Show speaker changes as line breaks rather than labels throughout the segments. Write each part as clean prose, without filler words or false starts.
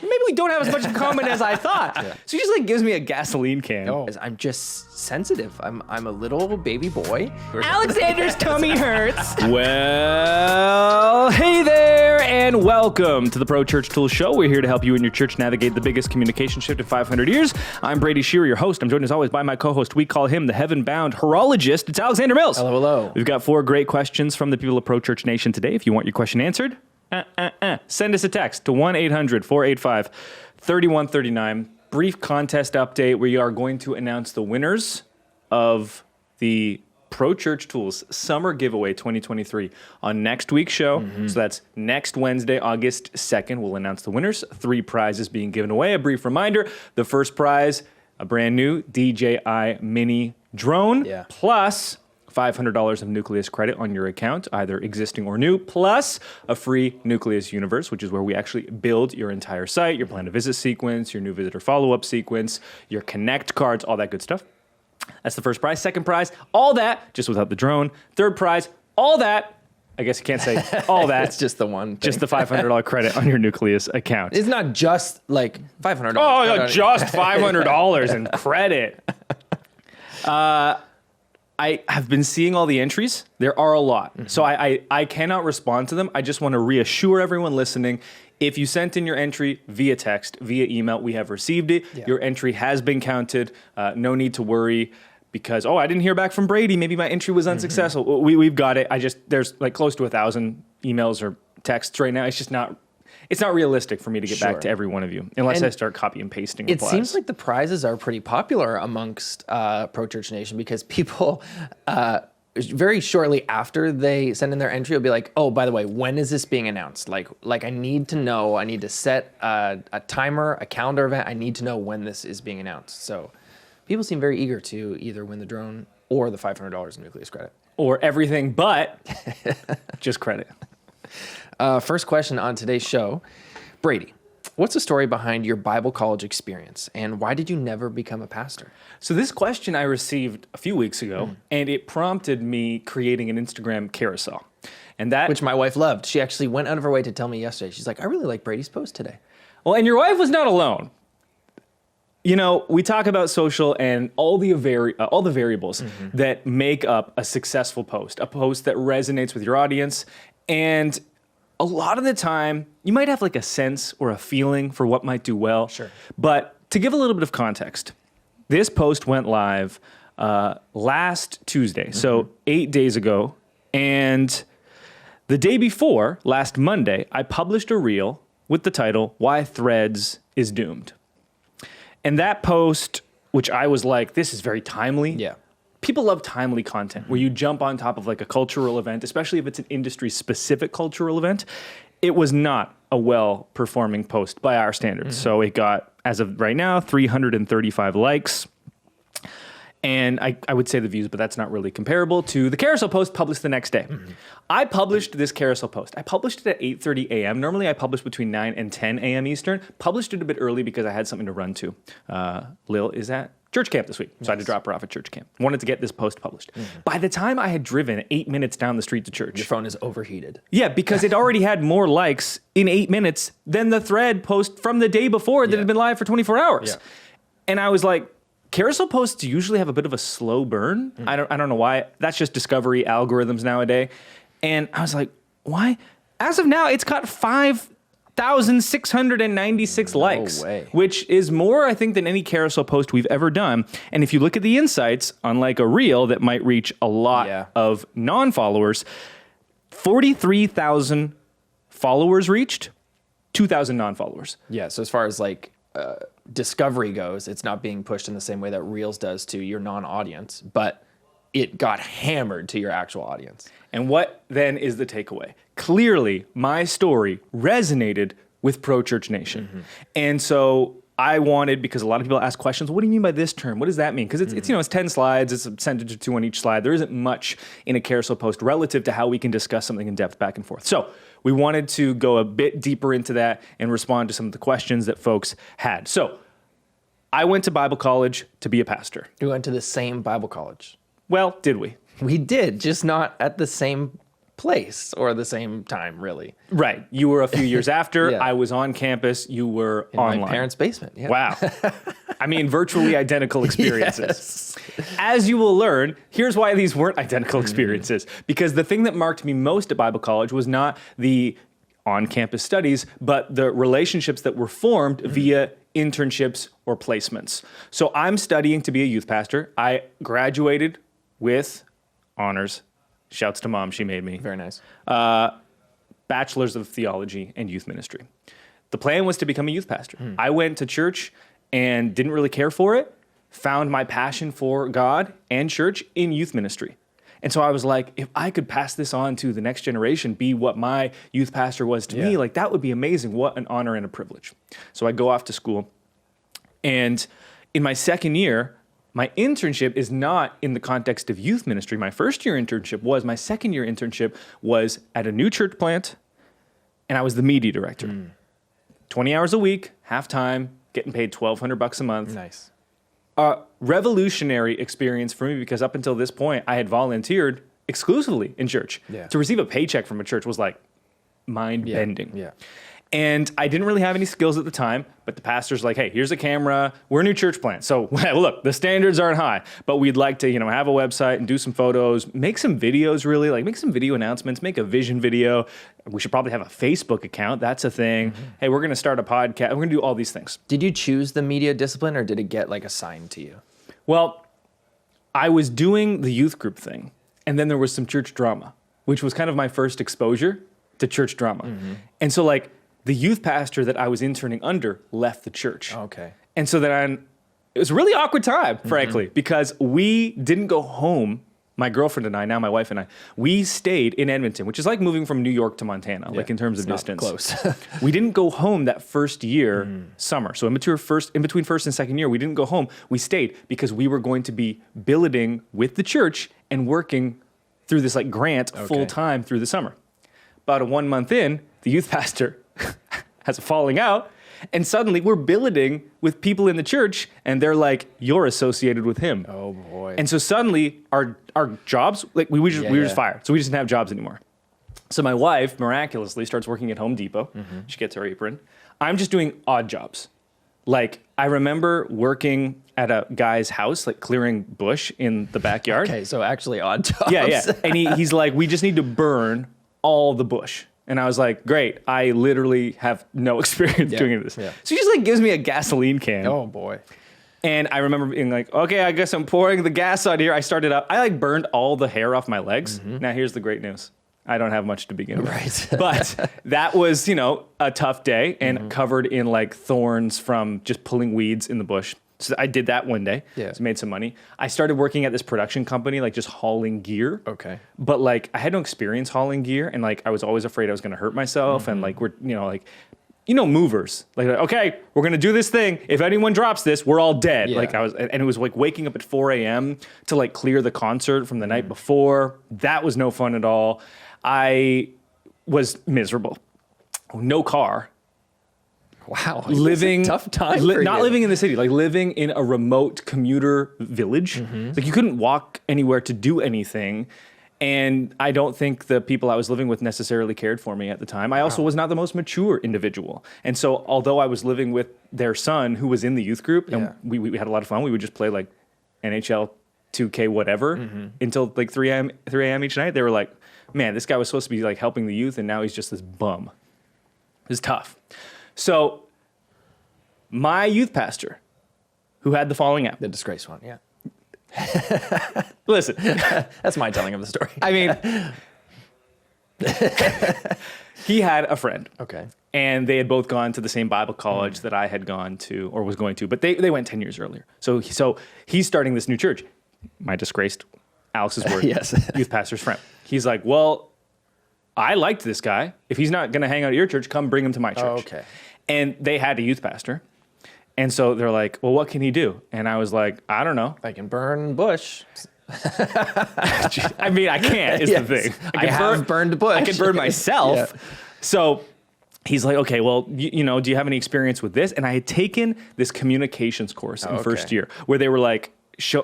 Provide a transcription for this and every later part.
maybe we don't have as much in common as I thought.
Yeah.
So he just like gives me a gasoline can.
Oh. I'm just sensitive. I'm a little baby boy.
Alexander's tummy hurts. Well, hey there, and welcome to the Pro Church Tools Show. We're here to help you and your church navigate the biggest communication shift in 500 years. I'm Brady Shearer, your host. I'm joined as always by my co-host. We call him the heaven-bound horologist. It's Alexander Mills.
Hello, hello.
We've got 4 great questions from the people of Pro Church Nation today. If you want your question answered, send us a text to 1-800-485-3139. Brief contest update. We are going to announce the winners of the Pro Church Tools Summer Giveaway 2023 on next week's show. So that's next Wednesday, August 2nd. We'll announce the winners. 3 prizes being given away. A brief reminder, the first prize, a brand new DJI Mini drone, plus $500 of Nucleus credit on your account, either existing or new, plus a free Nucleus universe, which is where we actually build your entire site, your plan to visit sequence, your new visitor follow-up sequence, your connect cards, all that good stuff. That's the first prize. Second prize, all that, just without the drone. Third prize, all that. I guess you can't say all that.
It's just the one thing.
Just the $500 credit on your Nucleus account.
It's not just like $500.
Oh, no, just $500 in credit. I have been seeing all the entries. There are a lot. So I cannot respond to them. I just want to reassure everyone listening, if you sent in your entry via text, via email, we have received it. Yeah. Your entry has been counted. No need to worry because, I didn't hear back from Brady. Maybe my entry was unsuccessful. We've got it. There's like close to 1,000 emails or texts right now. It's just not realistic for me to get back to every one of you unless I start copy and pasting replies.
It seems like the prizes are pretty popular amongst Pro Church Nation because people very shortly after they send in their entry will be like, oh, by the way, when is this being announced? Like I need to know. I need to set a timer, a calendar event. I need to know when this is being announced. So people seem very eager to either win the drone or the $500 in Nucleus credit.
Or everything but just credit.
First question on today's show. Brady, what's the story behind your Bible college experience and why did you never become a pastor?
So this question I received a few weeks ago and it prompted me creating an Instagram carousel. Which
my wife loved. She actually went out of her way to tell me yesterday. She's like, I really like Brady's post today.
Well, and your wife was not alone. You know, we talk about social and all the variables that make up a successful post, a post that resonates with your audience. And a lot of the time, you might have like a sense or a feeling for what might do well.
Sure.
But to give a little bit of context, this post went live last Tuesday, so 8 days ago. And the day before, last Monday, I published a reel with the title, Why Threads is Doomed. And that post, which I was like, this is very timely.
Yeah.
People love timely content where you jump on top of like a cultural event, especially if it's an industry-specific cultural event. It was not a well-performing post by our standards. So it got, as of right now, 335 likes. And I would say the views, but that's not really comparable to the carousel post published the next day. I published this carousel post. I published it at 8:30 a.m. Normally I publish between 9 and 10 a.m. Eastern. Published it a bit early because I had something to run to. Lil is at church camp this week, so I had to drop her off at church camp. Wanted to get this post published. By the time I had driven 8 minutes down the street to church.
Your phone is overheated.
Yeah, because it already had more likes in 8 minutes than the thread post from the day before that had been live for 24 hours.
Yeah.
And I was like, carousel posts usually have a bit of a slow burn. I don't know why. That's just discovery algorithms nowadays. And I was like, why? As of now, it's got 5,696 likes, which is more, I think, than any carousel post we've ever done. And if you look at the insights, unlike a reel that might reach a lot of non-followers, 43,000 followers reached, 2,000 non-followers.
Yeah, so as far as like discovery goes, it's not being pushed in the same way that Reels does to your non-audience, but it got hammered to your actual audience.
And what then is the takeaway? Clearly, my story resonated with Pro Church Nation. And so I wanted, because a lot of people ask questions, what do you mean by this term? What does that mean? Because it's 10 slides, it's a sentence or two on each slide. There isn't much in a carousel post relative to how we can discuss something in depth back and forth. So we wanted to go a bit deeper into that and respond to some of the questions that folks had. So I went to Bible college to be a pastor.
You went to the same Bible college.
Well, did we?
We did, just not at the same place or the same time, really.
Right. You were a few years after.
Yeah.
I was on campus. You were
In
online.
my parents' basement. Yeah.
Wow. I mean, virtually identical experiences. As you will learn, here's why these weren't identical experiences. Because the thing that marked me most at Bible college was not the on-campus studies, but the relationships that were formed via internships or placements. So I'm studying to be a youth pastor. I graduated with honors. Shouts to mom, she made me.
Very nice.
Bachelor's of Theology and Youth Ministry. The plan was to become a youth pastor. I went to church and didn't really care for it, found my passion for God and church in youth ministry. And so I was like, if I could pass this on to the next generation, be what my youth pastor was to me, like that would be amazing. What an honor and a privilege. So I go off to school. And in my second year, my internship is not in the context of youth ministry. My first year internship was. My second year internship was at a new church plant, and I was the media director. 20 hours a week, half time, getting paid $1,200 a month.
Nice.
A revolutionary experience for me because up until this point, I had volunteered exclusively in church.
Yeah.
To receive a paycheck from a church was like mind-bending.
Yeah.
And I didn't really have any skills at the time, but the pastor's like, hey, here's a camera. We're a new church plant. So look, the standards aren't high, but we'd like to, have a website and do some photos, make some videos really, like make some video announcements, make a vision video. We should probably have a Facebook account. That's a thing. Hey, we're going to start a podcast. We're going to do all these things.
Did you choose the media discipline or did it get like assigned to you?
Well, I was doing the youth group thing, and then there was some church drama, which was kind of my first exposure to church drama. And so like, the youth pastor that I was interning under left the church.
Okay.
And so then it was a really awkward time, frankly, because we didn't go home. My girlfriend and I, now my wife and I, we stayed in Edmonton, which is like moving from New York to Montana, like in terms of distance.
Close.
We didn't go home that first year, summer. So in between first and second year, we didn't go home. We stayed because we were going to be billeting with the church and working through this like grant full time through the summer. About a 1 month in, the youth pastor has a falling out, and suddenly we're billeting with people in the church, and they're like, "You're associated with him."
Oh boy!
And so suddenly our jobs, like we were just fired, so we just didn't have jobs anymore. So my wife miraculously starts working at Home Depot. She gets her apron. I'm just doing odd jobs. Like I remember working at a guy's house, like clearing bush in the backyard.
Okay, so actually odd jobs.
Yeah. And he's like, "We just need to burn all the bush." And I was like, great, I literally have no experience doing this. Yeah. So he just like gives me a gasoline can.
Oh boy.
And I remember being like, okay, I guess I'm pouring the gas on here. I started up. I like burned all the hair off my legs. Now here's the great news. I don't have much to begin with.
Right.
But that was, a tough day and covered in like thorns from just pulling weeds in the bush. So I did that one day.
Yeah.
So made some money. I started working at this production company, like just hauling gear.
Okay.
But like I had no experience hauling gear, and like I was always afraid I was going to hurt myself. And like we're, movers. Like okay, we're gonna do this thing. If anyone drops this, we're all dead.
Yeah.
Like and it was like waking up at 4 a.m. to like clear the concert from the night before. That was no fun at all. I was miserable. No car.
Wow.
Living
tough time.
Not living in the city, like living in a remote commuter village. Like you couldn't walk anywhere to do anything. And I don't think the people I was living with necessarily cared for me at the time. I also was not the most mature individual. And so although I was living with their son who was in the youth group and we had a lot of fun, we would just play like NHL 2K whatever until like 3 a.m. each night. They were like, man, this guy was supposed to be like helping the youth and now he's just this bum. It's tough. So my youth pastor who had the falling out.
The disgrace one, yeah.
Listen.
That's my telling of the story.
I mean, he had a friend.
Okay.
And they had both gone to the same Bible college that I had gone to or was going to, but they went 10 years earlier. So he's starting this new church. My disgraced Alex's word, youth pastor's friend. He's like, well, I liked this guy. If he's not going to hang out at your church, come bring him to my church.
Oh, okay.
And they had a youth pastor. And so they're like, well, what can he do? And I was like, I don't know.
I can burn bush.
I mean, I can't is the thing.
I have burned bush.
I can burn myself. So he's like, okay, well, do you have any experience with this? And I had taken this communications course in first year where they were like,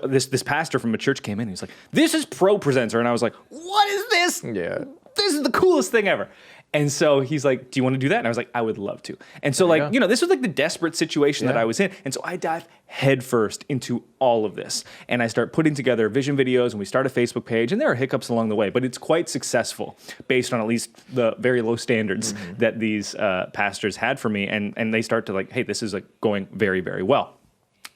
this pastor from a church came in and he's like, this is Pro Presenter. And I was like, what is this?
Yeah.
this is the coolest thing ever. And so he's like, do you want to do that? And I was like, I would love to. And so like, this was like the desperate situation that I was in. And so I dive headfirst into all of this. And I start putting together vision videos and we start a Facebook page. And there are hiccups along the way, but it's quite successful based on at least the very low standards that these pastors had for me. And they start to like, hey, this is like going very, very well.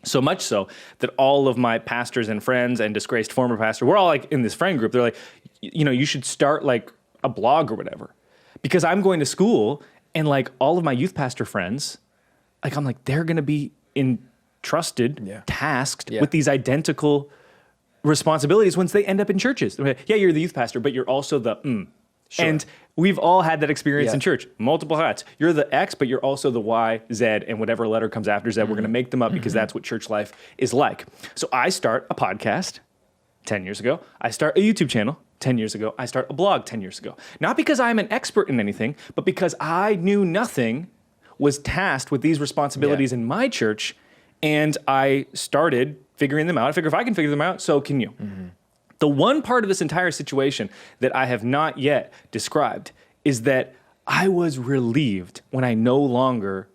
So much so that all of my pastors and friends and disgraced former pastor, we're all like in this friend group. They're like, you should start like a blog or whatever. Because I'm going to school and like all of my youth pastor friends, like I'm like, they're going to be entrusted, tasked with these identical responsibilities once they end up in churches. Yeah, you're the youth pastor, but you're also the Sure. And we've all had that experience in church, multiple hats. You're the X, but you're also the Y, Z, and whatever letter comes after Z. We're going to make them up because that's what church life is like. So I start a podcast 10 years ago. I start a YouTube channel 10 years ago. I start a blog 10 years ago. Not because I'm an expert in anything, but because I knew nothing, was tasked with these responsibilities in my church, and I started figuring them out. I figure if I can figure them out, so can you. The one part of this entire situation that I have not yet described is that I was relieved when I no longer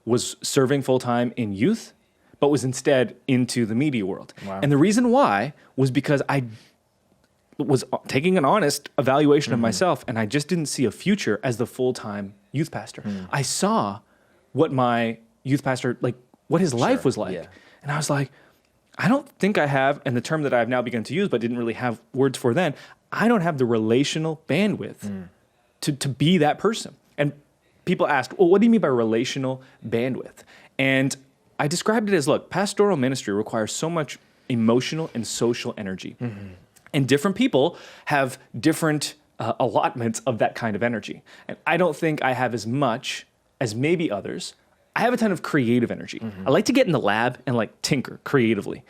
was serving full-time in youth, but was instead into the media world. Wow. And the reason why was because I was taking an honest evaluation of myself, and I just didn't see a future as the full-time youth pastor. I saw what my youth pastor, like what his life was like. And I was like, I don't think I have, and the term that I've now begun to use but didn't really have words for then, I don't have the relational bandwidth to be that person. And people ask, well, what do you mean by relational bandwidth? And I described it as, look, pastoral ministry requires so much emotional and social energy. And different people have different allotments of that kind of energy. And I don't think I have as much as maybe others. I have a ton of creative energy. I like to get in the lab and like tinker creatively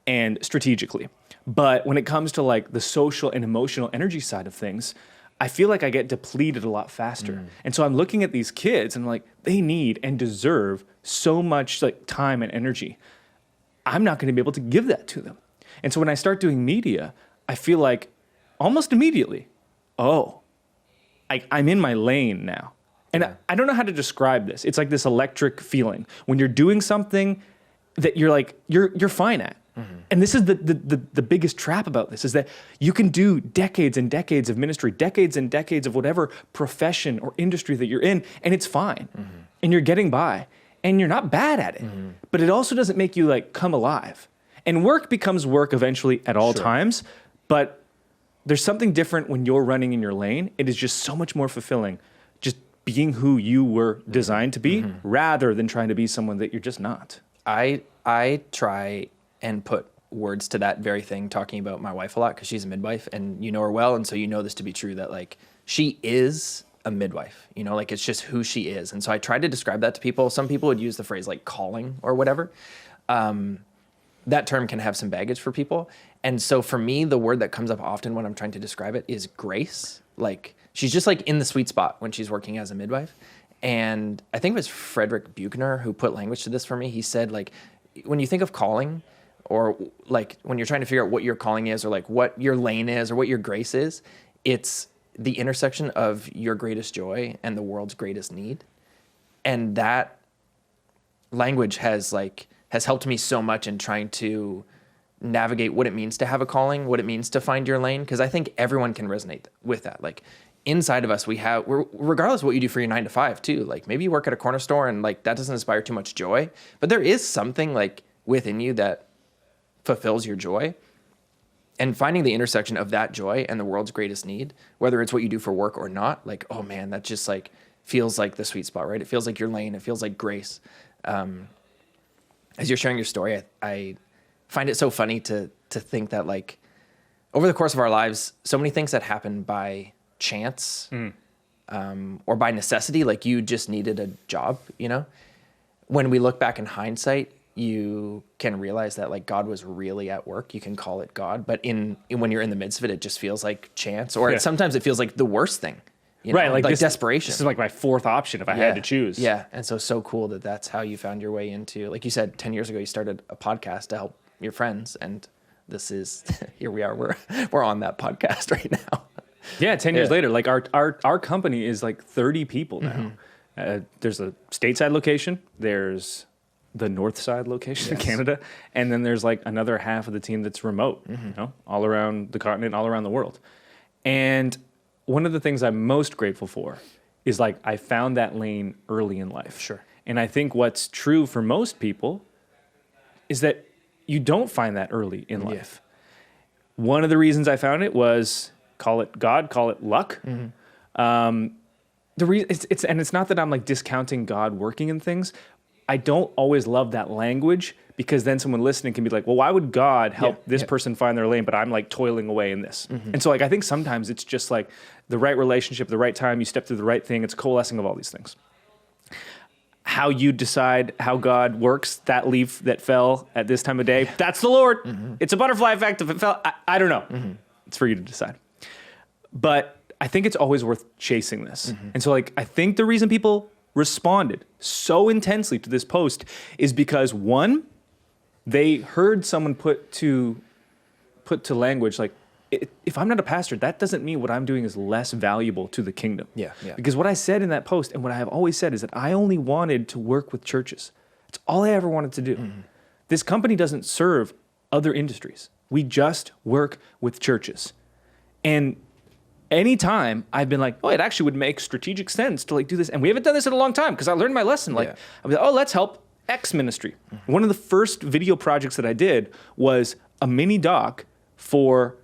and strategically. But when it comes to like the social and emotional energy side of things, I feel like I get depleted a lot faster. And so I'm looking at these kids and like, they need and deserve so much like time and energy. I'm not going to be able to give that to them. And so when I start doing media, I feel like almost immediately, I'm in my lane now. And I don't know how to describe this. It's like this electric feeling when you're doing something that you're like, you're fine at. And this is the biggest trap about this, is that you can do decades and decades of ministry, decades and decades of whatever profession or industry that you're in, and it's fine. And you're getting by, and you're not bad at it. But it also doesn't make you like come alive. And work becomes work eventually at all times, but there's something different when you're running in your lane. It is just so much more fulfilling just being who you were designed to be rather than trying to be someone that you're just not.
I try and put words to that very thing, talking about my wife a lot because she's a midwife and you know her well. And so you know this to be true, that like she is a midwife, like it's just who she is. And so I tried to describe that to people. Some people would use the phrase like calling or whatever. That term can have some baggage for people. And so for me, the word that comes up often when I'm trying to describe it is grace. Like she's just like in the sweet spot when she's working as a midwife. And I think it was Frederick Buechner who put language to this for me. He said, like, when you think of calling, or like when you're trying to figure out what your calling is, or like what your lane is, or what your grace is, it's the intersection of your greatest joy and the world's greatest need. And that language has helped me so much in trying to navigate what it means to have a calling, what it means to find your lane. Because I think everyone can resonate with that. Like inside of us, we're regardless of what you do for your 9 to 5 too. Like maybe you work at a corner store and like that doesn't inspire too much joy, but there is something like within you that fulfills your joy. And finding the intersection of that joy and the world's greatest need, whether it's what you do for work or not, like, oh man, that just like feels like the sweet spot, right? It feels like your lane. It feels like grace. As you're sharing your story, I find it so funny to think that like over the course of our lives, so many things that happen by chance or by necessity, like you just needed a job, when we look back in hindsight, you can realize that like God was really at work. You can call it God, but when you're in the midst of it, it just feels like chance, or sometimes it feels like the worst thing,
right? Like this,
desperation.
This is like my fourth option if I had to choose.
Yeah, and so cool that that's how you found your way into, like you said, 10 years ago, you started a podcast to help your friends, and this is here we are. We're on that podcast right now.
Yeah, 10 years later, like our company is like 30 people now. There's a stateside location. There's the north side location in Canada. And then there's like another half of the team that's remote, you know, all around the continent, all around the world. And one of the things I'm most grateful for is like I found that lane early in life.
Sure.
And I think what's true for most people is that you don't find that early in life. One of the reasons I found it was, call it God, call it luck. The reason it's not that I'm like discounting God working in things. I don't always love that language because then someone listening can be like, well, why would God help this person find their lane, but I'm like toiling away in this? And so like I think sometimes it's just like the right relationship, the right time, you step through the right thing. It's a coalescing of all these things. How you decide how God works, that leaf that fell at this time of day, that's the Lord. It's a butterfly effect. If it fell, I don't know. It's for you to decide. But I think it's always worth chasing this. And so like I think the reason people responded so intensely to this post is because one, they heard someone put to language like, if I'm not a pastor, that doesn't mean what I'm doing is less valuable to the kingdom. Because what I said in that post and what I have always said is that I only wanted to work with churches. That's all I ever wanted to do. This company doesn't serve other industries. We just work with churches. And anytime I've been like, oh, it actually would make strategic sense to like do this. And we haven't done this in a long time because I learned my lesson. Like, I was like, oh, let's help X ministry. One of the first video projects that I did was a mini doc for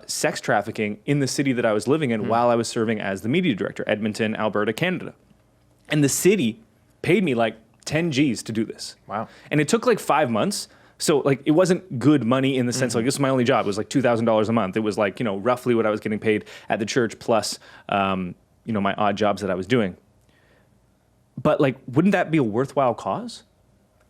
sex trafficking in the city that I was living in while I was serving as the media director, Edmonton, Alberta, Canada. And the city paid me like 10 G's to do this.
Wow.
And it took like 5 months. So like it wasn't good money in the sense like this was my only job. It was like $2,000 a month. It was like, you know, roughly what I was getting paid at the church plus, you know, my odd jobs that I was doing. But like, wouldn't that be a worthwhile cause?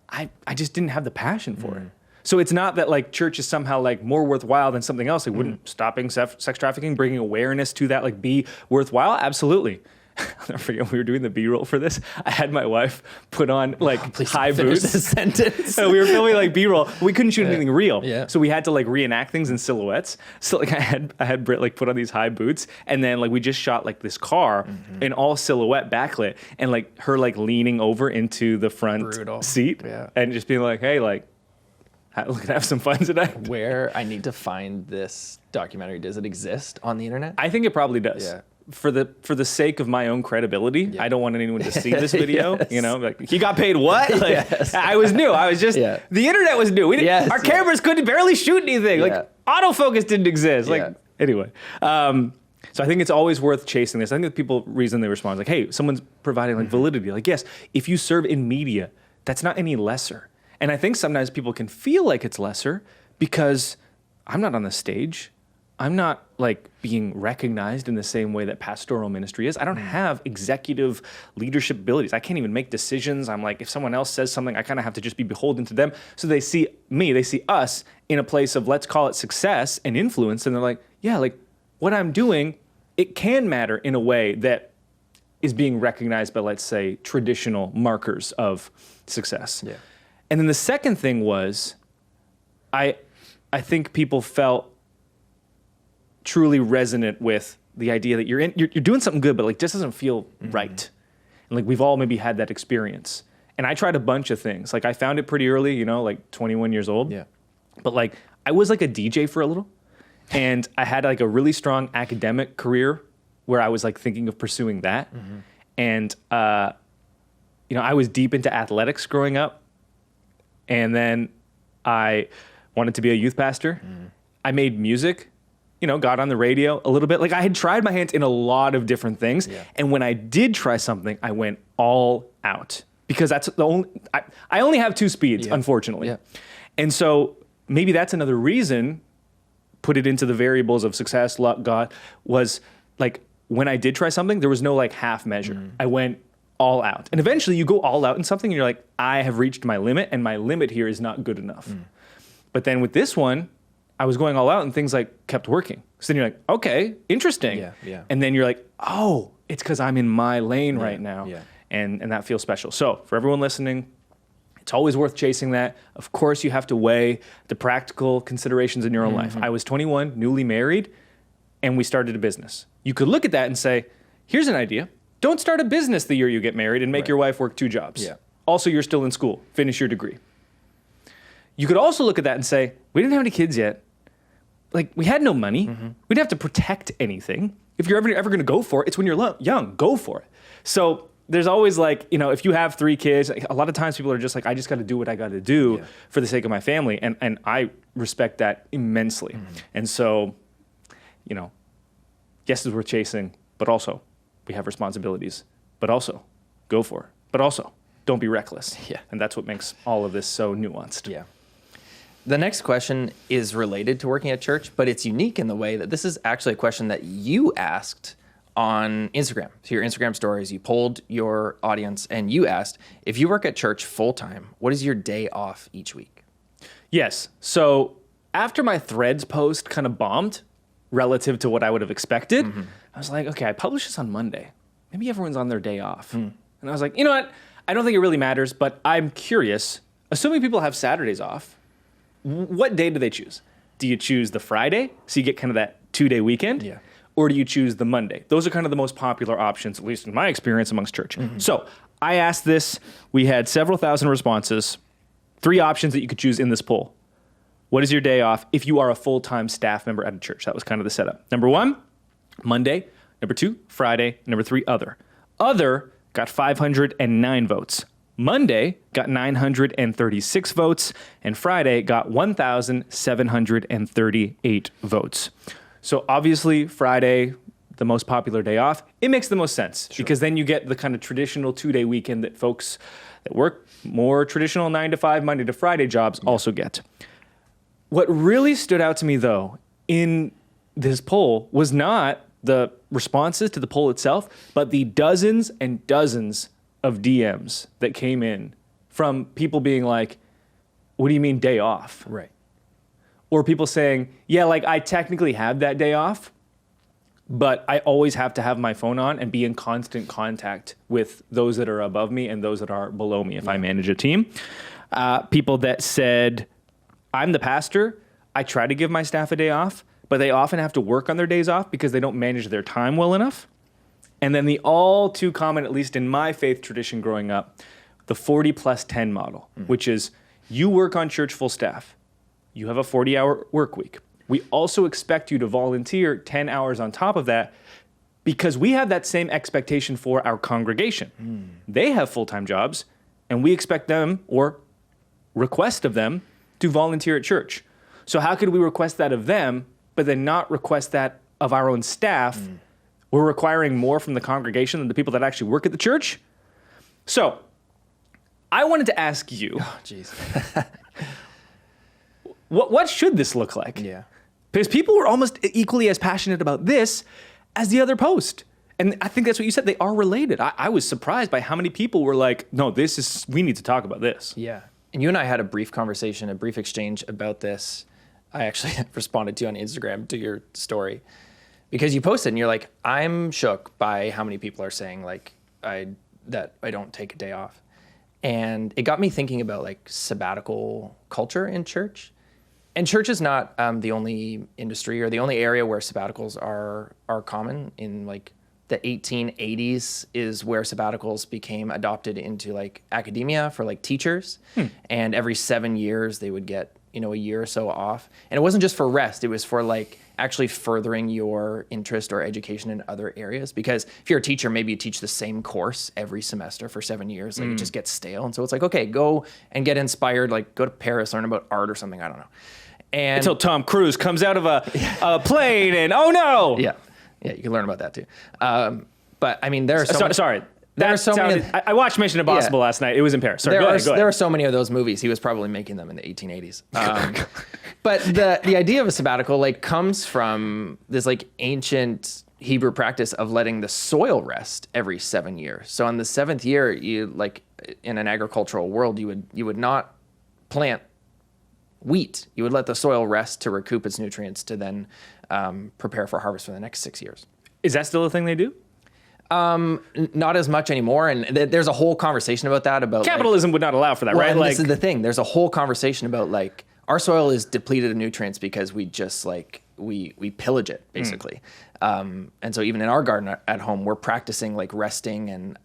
I just didn't have the passion for it. So it's not that like church is somehow like more worthwhile than something else. Like wouldn't stopping sex trafficking, bringing awareness to that like be worthwhile? Absolutely. I'll never forget when we were doing the B-roll for this. I had my wife put on like high boots.
Sentence.
So we were filming like B-roll. We couldn't shoot anything real.
Yeah.
So we had to like reenact things in silhouettes. So like I had Britt like put on these high boots and then like we just shot like this car in all silhouette backlit and like her like leaning over into the front seat and just being like, hey, like, we're gonna have some fun tonight.
Where I need to find this documentary. Does it exist on the internet?
I think it probably does.
Yeah.
For the sake of my own credibility, I don't want anyone to see this video. You know, like he got paid what? Like, I was new. I was just the internet was new. Our cameras couldn't barely shoot anything. Like autofocus didn't exist. Like anyway. So I think it's always worth chasing this. I think the reason they respond is like, hey, someone's providing like validity. Like, yes, if you serve in media, that's not any lesser. And I think sometimes people can feel like it's lesser because I'm not on the stage. I'm not like being recognized in the same way that pastoral ministry is. I don't have executive leadership abilities. I can't even make decisions. I'm like, if someone else says something, I kind of have to just be beholden to them. So they see me, they see us in a place of, let's call it success and influence. And they're like, yeah, like what I'm doing, it can matter in a way that is being recognized by, let's say, traditional markers of success. Yeah. And then the second thing was, I think people felt truly resonant with the idea that you're doing something good, but like just doesn't feel right. And like we've all maybe had that experience. And I tried a bunch of things. Like I found it pretty early, you know, like 21 years old. Yeah. But like I was like a DJ for a little, and I had like a really strong academic career where I was like thinking of pursuing that. And you know, I was deep into athletics growing up. And then I wanted to be a youth pastor. I made music, you know, got on the radio a little bit. Like I had tried my hands in a lot of different things. Yeah. And when I did try something, I went all out because that's the only, I only have 2 speeds, unfortunately. Yeah. And so maybe that's another reason, put it into the variables of success, luck, God, was like when I did try something, there was no like half measure. I went all out. And eventually you go all out in something and you're like, I have reached my limit and my limit here is not good enough. But then with this one, I was going all out and things like kept working. So then you're like, okay, interesting. And then you're like, oh, it's because I'm in my lane right now. And that feels special. So for everyone listening, it's always worth chasing that. Of course, you have to weigh the practical considerations in your own life. I was 21, newly married. and we started a business. You could look at that and say, here's an idea. Don't start a business the year you get married and make your wife work 2 jobs.
Yeah.
Also, you're still in school. Finish your degree. You could also look at that and say, we didn't have any kids yet. Like, we had no money. We didn't have to protect anything. If you're ever going to go for it, it's when you're young. Go for it. So there's always like, if you have 3 kids, a lot of times people are just like, I just got to do what I got to do for the sake of my family. And I respect that immensely. And so, yes, we're chasing, but also we have responsibilities, but also go for it, but also don't be reckless.
Yeah.
And that's what makes all of this so nuanced.
Yeah. The next question is related to working at church, but it's unique in the way that this is actually a question that you asked on Instagram. So your Instagram stories, you polled your audience and you asked, if you work at church full time, what is your day off each week?
Yes. So after my Threads post kind of bombed relative to what I would have expected, I was like, okay, I published this on Monday. Maybe everyone's on their day off. And I was like, you know what? I don't think it really matters, but I'm curious. Assuming people have Saturdays off, what day do they choose? Do you choose the Friday, so you get kind of that 2-day weekend?
Yeah.
Or do you choose the Monday? Those are kind of the most popular options, at least in my experience amongst church. So I asked this. We had several thousand responses. 3 options that you could choose in this poll. What is your day off if you are a full-time staff member at a church? That was kind of the setup. Number 1, Monday. Number 2, Friday. Number 3, other. Other got 509 votes. Monday got 936 votes, and Friday got 1,738 votes. So obviously Friday, the most popular day off, it makes the most sense because then you get the kind of traditional 2-day weekend that folks that work more traditional 9 to 5, Monday to Friday jobs also get. What really stood out to me though in this poll was not the responses to the poll itself, but the dozens and dozens of DMs that came in from people being like, what do you mean day off?
Right.
Or people saying, yeah, like I technically have that day off, but I always have to have my phone on and be in constant contact with those that are above me and those that are below me if I manage a team. People that said, I'm the pastor. I try to give my staff a day off, but they often have to work on their days off because they don't manage their time well enough. And then the all too common, at least in my faith tradition growing up, the 40+10 model, which is you work on church full staff. You have a 40-hour work week. We also expect you to volunteer 10 hours on top of that because we have that same expectation for our congregation. They have full-time jobs, and we expect them or request of them to volunteer at church. So how could we request that of them, but then not request that of our own staff? We're requiring more from the congregation than the people that actually work at the church. So I wanted to ask you,
Oh, jeez.
what should this look like?
Yeah.
Because people were almost equally as passionate about this as the other post. And I think that's what you said. They are related. I was surprised by how many people were like, no, we need to talk about this.
Yeah. And you and I had a brief conversation, a brief exchange about this. I actually responded to you on Instagram to your story because you posted and you're like, I'm shook by how many people are saying like that I don't take a day off. And it got me thinking about like sabbatical culture in church. And church is not the only industry or the only area where sabbaticals are common. In like the 1880s is where sabbaticals became adopted into like academia for like teachers. And every 7 years they would get, a year or so off. And it wasn't just for rest. It was for like actually furthering your interest or education in other areas. Because if you're a teacher, maybe you teach the same course every semester for 7 years. Like it just gets stale. And so it's like, okay, go and get inspired, like go to Paris, learn about art or something. I don't know. And
until Tom Cruise comes out of a plane and oh no.
Yeah, you can learn about that too. But I mean, there are
Sorry.
There are so many.
I watched Mission Impossible last night. It was in Paris. Sorry, go ahead.
There are so many of those movies. He was probably making them in the 1880s. But the idea of a sabbatical like comes from this like ancient Hebrew practice of letting the soil rest every 7 years. So on the 7th year, you like in an agricultural world, you would not plant wheat. You would let the soil rest to recoup its nutrients to then prepare for harvest for the next 6 years.
Is that still a thing they do?
Not as much anymore. And there's a whole conversation about that. About
capitalism would not allow for that,
well,
right?
And
like,
this is the thing. There's a whole conversation about like our soil is depleted of nutrients because we just like we pillage it basically. And so even in our garden at home, we're practicing like resting and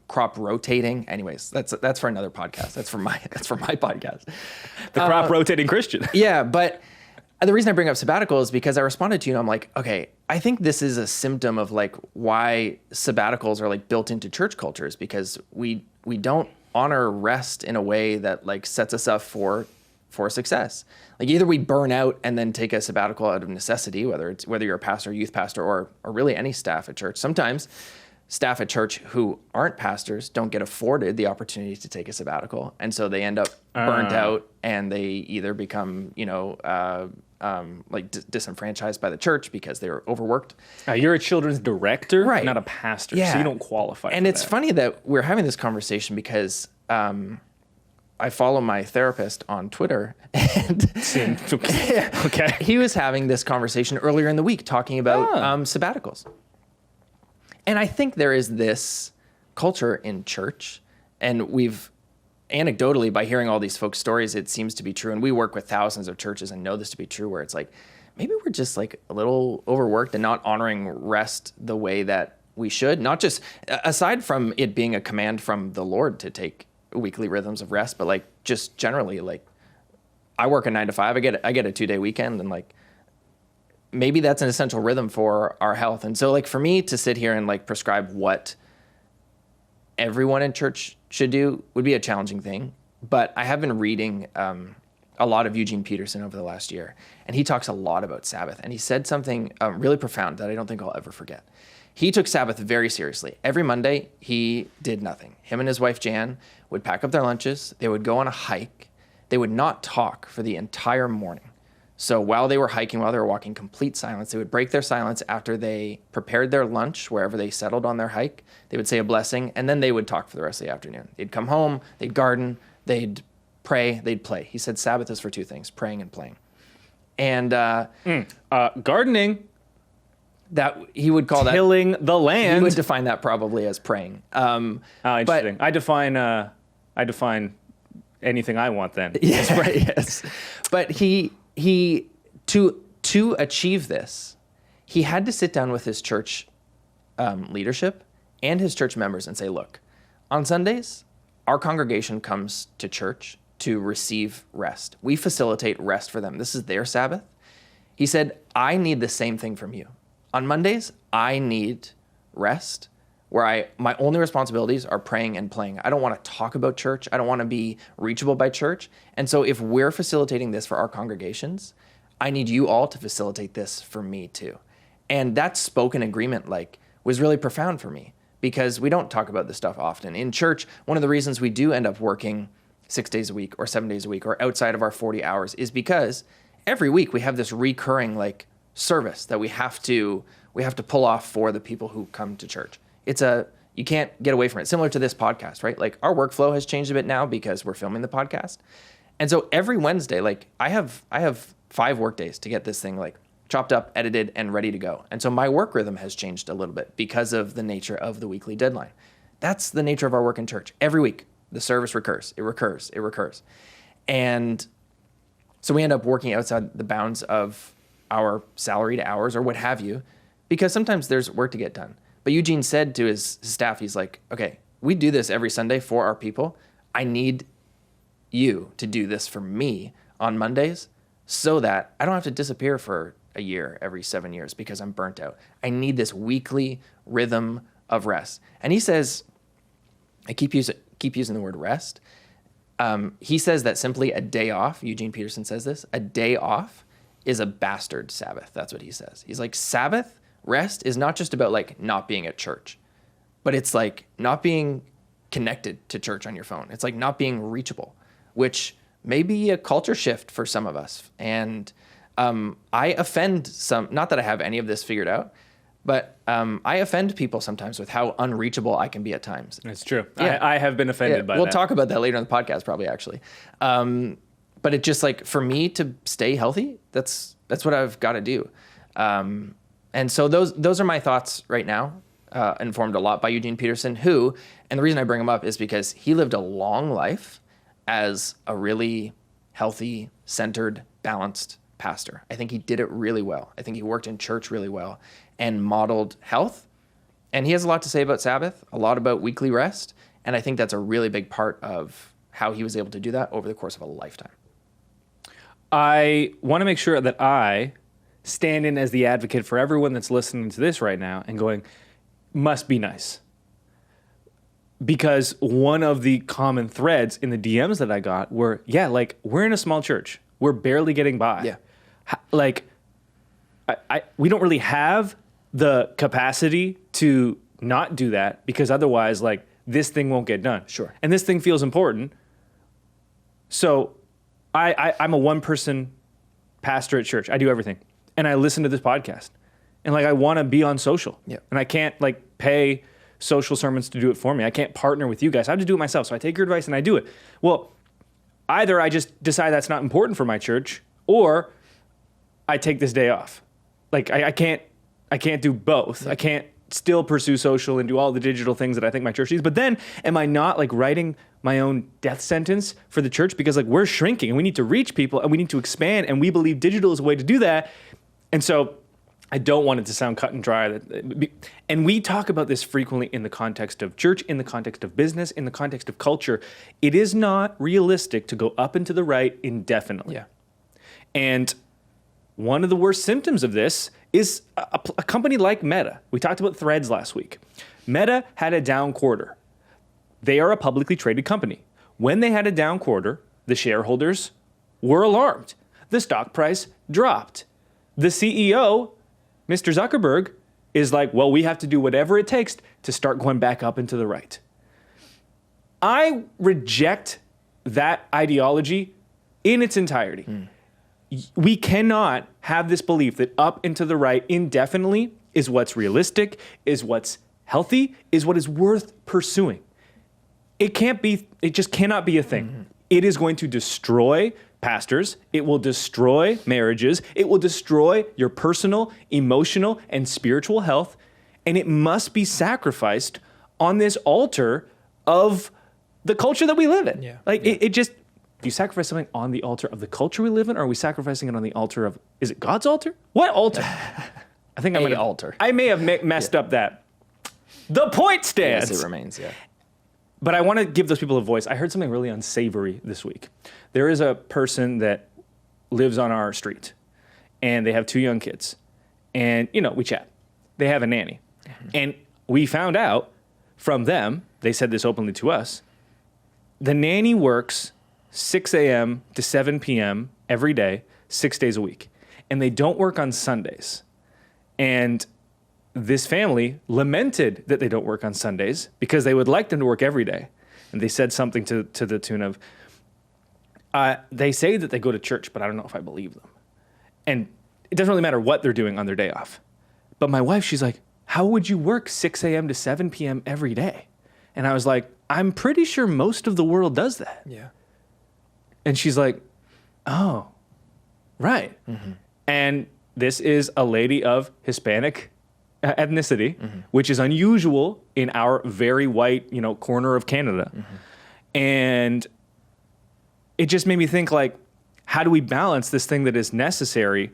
crop rotating. Anyways, that's for another podcast. That's for my podcast.
The crop rotating Christian.
Yeah, but the reason I bring up sabbatical is because I responded to you and I'm like, okay, I think this is a symptom of like why sabbaticals are like built into church cultures, because we don't honor rest in a way that like sets us up for success. Like either we burn out and then take a sabbatical out of necessity, whether you're a pastor, youth pastor, or really any staff at church. Sometimes staff at church who aren't pastors don't get afforded the opportunity to take a sabbatical, and so they end up burnt out, and they either become disenfranchised by the church because they were overworked.
You're a children's director,
right?
Not a pastor,
yeah.
So you don't qualify.
And it's funny that we're having this conversation because I follow my therapist on Twitter, and
okay.
He was having this conversation earlier in the week talking about sabbaticals. And I think there is this culture in church, and we've anecdotally, by hearing all these folks' stories, it seems to be true. And we work with thousands of churches and know this to be true, where it's like, maybe we're just like a little overworked and not honoring rest the way that we should. Not just, aside from it being a command from the Lord to take weekly rhythms of rest, but like just generally, like I work a 9 to 5, I get a 2-day weekend, and like maybe that's an essential rhythm for our health. And so like for me to sit here and like prescribe what everyone in church should do would be a challenging thing. But I have been reading a lot of Eugene Peterson over the last year, and he talks a lot about Sabbath. And he said something really profound that I don't think I'll ever forget. He took Sabbath very seriously. Every Monday, he did nothing. Him and his wife, Jan, would pack up their lunches. They would go on a hike. They would not talk for the entire morning. So while they were hiking, while they were walking, complete silence. They would break their silence after they prepared their lunch, wherever they settled on their hike. They would say a blessing, and then they would talk for the rest of the afternoon. They'd come home, they'd garden, they'd pray, they'd play. He said Sabbath is for two things, praying and playing. And
gardening.
That he would call
tilling the land.
He would define that probably as praying.
Interesting. I define anything I want then.
Yes, right. Yes, but he to achieve this, he had to sit down with his church leadership and his church members and say, look, on Sundays, our congregation comes to church to receive rest. We facilitate rest for them. This is their Sabbath. He said, I need the same thing from you. On Mondays, I need rest where my only responsibilities are praying and playing. I don't want to talk about church. I don't want to be reachable by church. And so if we're facilitating this for our congregations, I need you all to facilitate this for me too. And that spoken agreement was really profound for me, because we don't talk about this stuff often. In church, one of the reasons we do end up working 6 days a week or 7 days a week or outside of our 40 hours is because every week we have this recurring service that we have to pull off for the people who come to church. You can't get away from it. Similar to this podcast, right? Like our workflow has changed a bit now because we're filming the podcast. And so every Wednesday, I have 5 work days to get this thing chopped up, edited, and ready to go. And so my work rhythm has changed a little bit because of the nature of the weekly deadline. That's the nature of our work in church. Every week, the service recurs. It recurs. And so we end up working outside the bounds of our salaried hours or what have you, because sometimes there's work to get done. But Eugene said to his staff, he's like, okay, we do this every Sunday for our people. I need you to do this for me on Mondays so that I don't have to disappear for a year every 7 years because I'm burnt out. I need this weekly rhythm of rest. And he says, I keep using the word rest. He says that simply a day off, Eugene Peterson says this, a day off is a bastard Sabbath. That's what he says. He's like, Sabbath rest is not just about not being at church, but it's not being connected to church on your phone. It's not being reachable, which may be a culture shift for some of us. And I offend some, not that I have any of this figured out, but I offend people sometimes with how unreachable I can be at times.
It's true.
Yeah.
I have been offended by that.
We'll talk about that later in the podcast, probably, actually. But it just for me to stay healthy, that's what I've got to do. And so those are my thoughts right now, informed a lot by Eugene Peterson, who, and the reason I bring him up is because he lived a long life as a really healthy, centered, balanced pastor. I think he did it really well. I think he worked in church really well and modeled health. And he has a lot to say about Sabbath, a lot about weekly rest. And I think that's a really big part of how he was able to do that over the course of a lifetime.
I want to make sure that I stand in as the advocate for everyone that's listening to this right now and going, must be nice. Because one of the common threads in the DMs that I got were, yeah, like, we're in a small church. We're barely getting by.
Yeah.
Like, we don't really have the capacity to not do that, because otherwise, like, this thing won't get done.
Sure.
And this thing feels important. So I'm a one-person pastor at church. I do everything. And I listen to this podcast. And, like, I want to be on social.
Yeah.
And I can't, like, pay social sermons to do it for me. I can't partner with you guys. I have to do it myself. So I take your advice and I do it. Well, either I just decide that's not important for my church, or I take this day off. Like, I can't do both. Yeah. I can't still pursue social and do all the digital things that I think my church needs. But then, am I not, like, writing my own death sentence for the church? Because, like, we're shrinking and we need to reach people and we need to expand, and we believe digital is a way to do that. And so I don't want it to sound cut and dry. And we talk about this frequently in the context of church, in the context of business, in the context of culture. It is not realistic to go up and to the right indefinitely.
Yeah.
And one of the worst symptoms of this is a company like Meta. We talked about Threads last week. Meta had a down quarter. They are a publicly traded company. When they had a down quarter, the shareholders were alarmed. The stock price dropped. The CEO, Mr. Zuckerberg, is like, well, we have to do whatever it takes to start going back up and to the right. I reject that ideology in its entirety. We cannot have this belief that up and to the right indefinitely is what's realistic, is what's healthy, is what is worth pursuing. It just cannot be a thing. Mm-hmm. It is going to destroy pastors. It will destroy marriages. It will destroy your personal, emotional, and spiritual health. And it must be sacrificed on this altar of the culture that we live in.
Yeah.
Do you sacrifice something on the altar of the culture we live in, or are we sacrificing it on the altar of, is it God's altar? What altar? I think
altar.
I may have messed up that. The point stands.
Yes, it remains, yeah.
But I want to give those people a voice. I heard something really unsavory this week. There is a person that lives on our street, and they have 2 young kids. And, we chat. They have a nanny. Mm-hmm. And we found out from them, they said this openly to us, the nanny works 6 a.m. to 7 p.m. every day, 6 days a week. And they don't work on Sundays. And this family lamented that they don't work on Sundays because they would like them to work every day. And they said something to the tune of, they say that they go to church, but I don't know if I believe them. And it doesn't really matter what they're doing on their day off. But my wife, she's like, how would you work 6 a.m. to 7 p.m. every day? And I was like, I'm pretty sure most of the world does that.
Yeah.
And she's like, oh, right. Mm-hmm. And this is a lady of Hispanic ethnicity, mm-hmm. which is unusual in our very white, corner of Canada. Mm-hmm. And it just made me think, like, how do we balance this thing that is necessary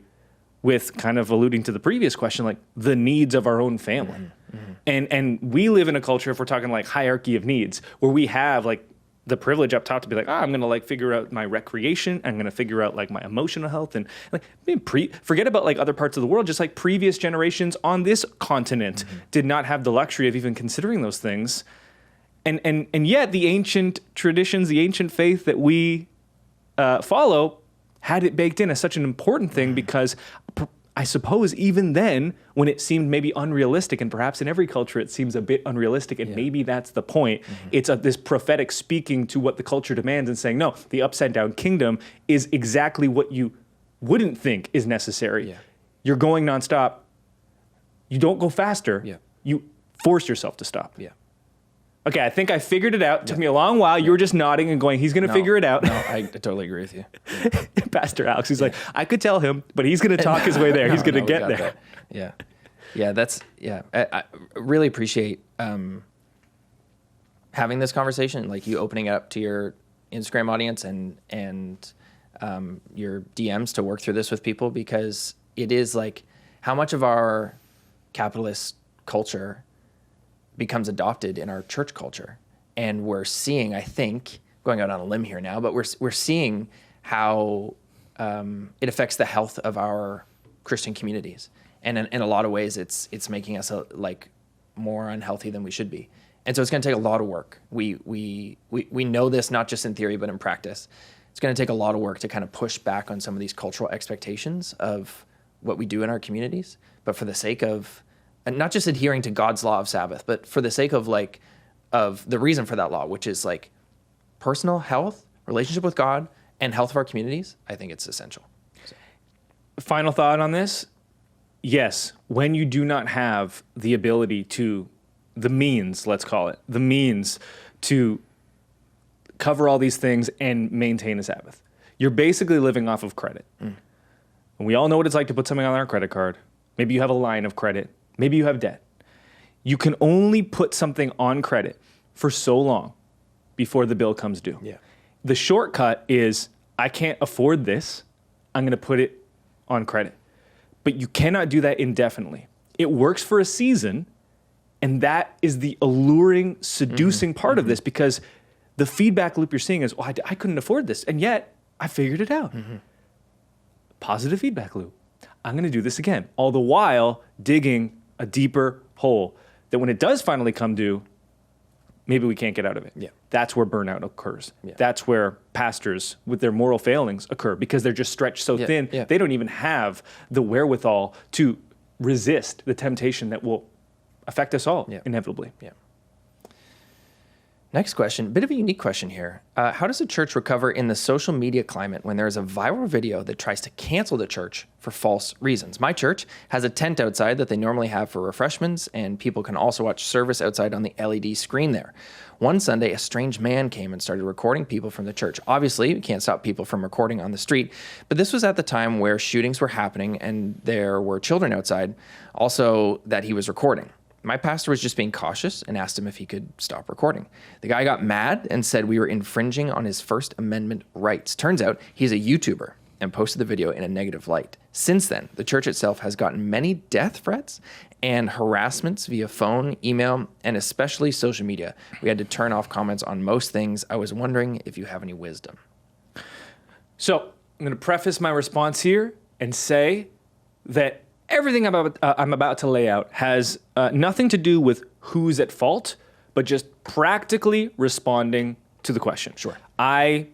with, kind of alluding to the previous question, like the needs of our own family? Mm-hmm. Mm-hmm. And we live in a culture, if we're talking like hierarchy of needs, where we have like the privilege up top to be like, I'm going to like figure out my recreation. I'm going to figure out like my emotional health, and like forget about like other parts of the world. Just like previous generations on this continent mm-hmm. did not have the luxury of even considering those things. And yet the ancient traditions, the ancient faith that we follow had it baked in as such an important thing, because I suppose even then, when it seemed maybe unrealistic, and perhaps in every culture it seems a bit unrealistic, and maybe that's the point, mm-hmm. it's this prophetic speaking to what the culture demands and saying, no, the upside down kingdom is exactly what you wouldn't think is necessary. Yeah. You're going nonstop. You don't go faster. Yeah. You force yourself to stop.
Yeah.
Okay, I think I figured it out. It took me a long while. You were just nodding and going, he's going to figure it out.
No, I totally agree with you. Yeah.
Pastor Alex, he's like, I could tell him, but he's going to talk his way there. He's going to get there.
That. Yeah. I really appreciate having this conversation, like you opening it up to your Instagram audience and your DMs to work through this with people, because it is like how much of our capitalist culture becomes adopted in our church culture. And we're seeing, I think, going out on a limb here now, but we're seeing how it affects the health of our Christian communities. And in a lot of ways, it's making us like more unhealthy than we should be. And so it's going to take a lot of work. We know this not just in theory, but in practice. It's going to take a lot of work to kind of push back on some of these cultural expectations of what we do in our communities. But for the sake of, and not just adhering to God's law of Sabbath, but for the sake of of the reason for that law, which is like personal health, relationship with God, and health of our communities, I think it's essential. So.
Final thought on this. Yes, when you do not have the ability to, the means, let's call it, the means to cover all these things and maintain a Sabbath, you're basically living off of credit. And we all know what it's like to put something on our credit card. Maybe you have a line of credit. Maybe you have debt. You can only put something on credit for so long before the bill comes due.
Yeah.
The shortcut is, I can't afford this. I'm going to put it on credit. But you cannot do that indefinitely. It works for a season, and that is the alluring, seducing part of this, because the feedback loop you're seeing is, oh, I couldn't afford this, and yet I figured it out. Positive feedback loop. I'm going to do this again, all the while digging a deeper hole that when it does finally come due, maybe we can't get out of it.
Yeah.
That's where burnout occurs.
Yeah.
That's where pastors with their moral failings occur, because they're just stretched so thin, they don't even have the wherewithal to resist the temptation that will affect us all inevitably.
Yeah. Next question, a bit of a unique question here. How does a church recover in the social media climate when there is a viral video that tries to cancel the church for false reasons? My church has a tent outside that they normally have for refreshments, and people can also watch service outside on the LED screen there. One Sunday, a strange man came and started recording people from the church. Obviously, we can't stop people from recording on the street, but this was at the time where shootings were happening and there were children outside, also that he was recording. My pastor was just being cautious and asked him if he could stop recording. The guy got mad and said we were infringing on his First Amendment rights. Turns out he's a YouTuber and posted the video in a negative light. Since then, the church itself has gotten many death threats and harassments via phone, email, and especially social media. We had to turn off comments on most things. I was wondering if you have any wisdom.
So I'm going to preface my response here and say that everything I'm about to lay out has nothing to do with who's at fault, but just practically responding to the question.
Sure.
I,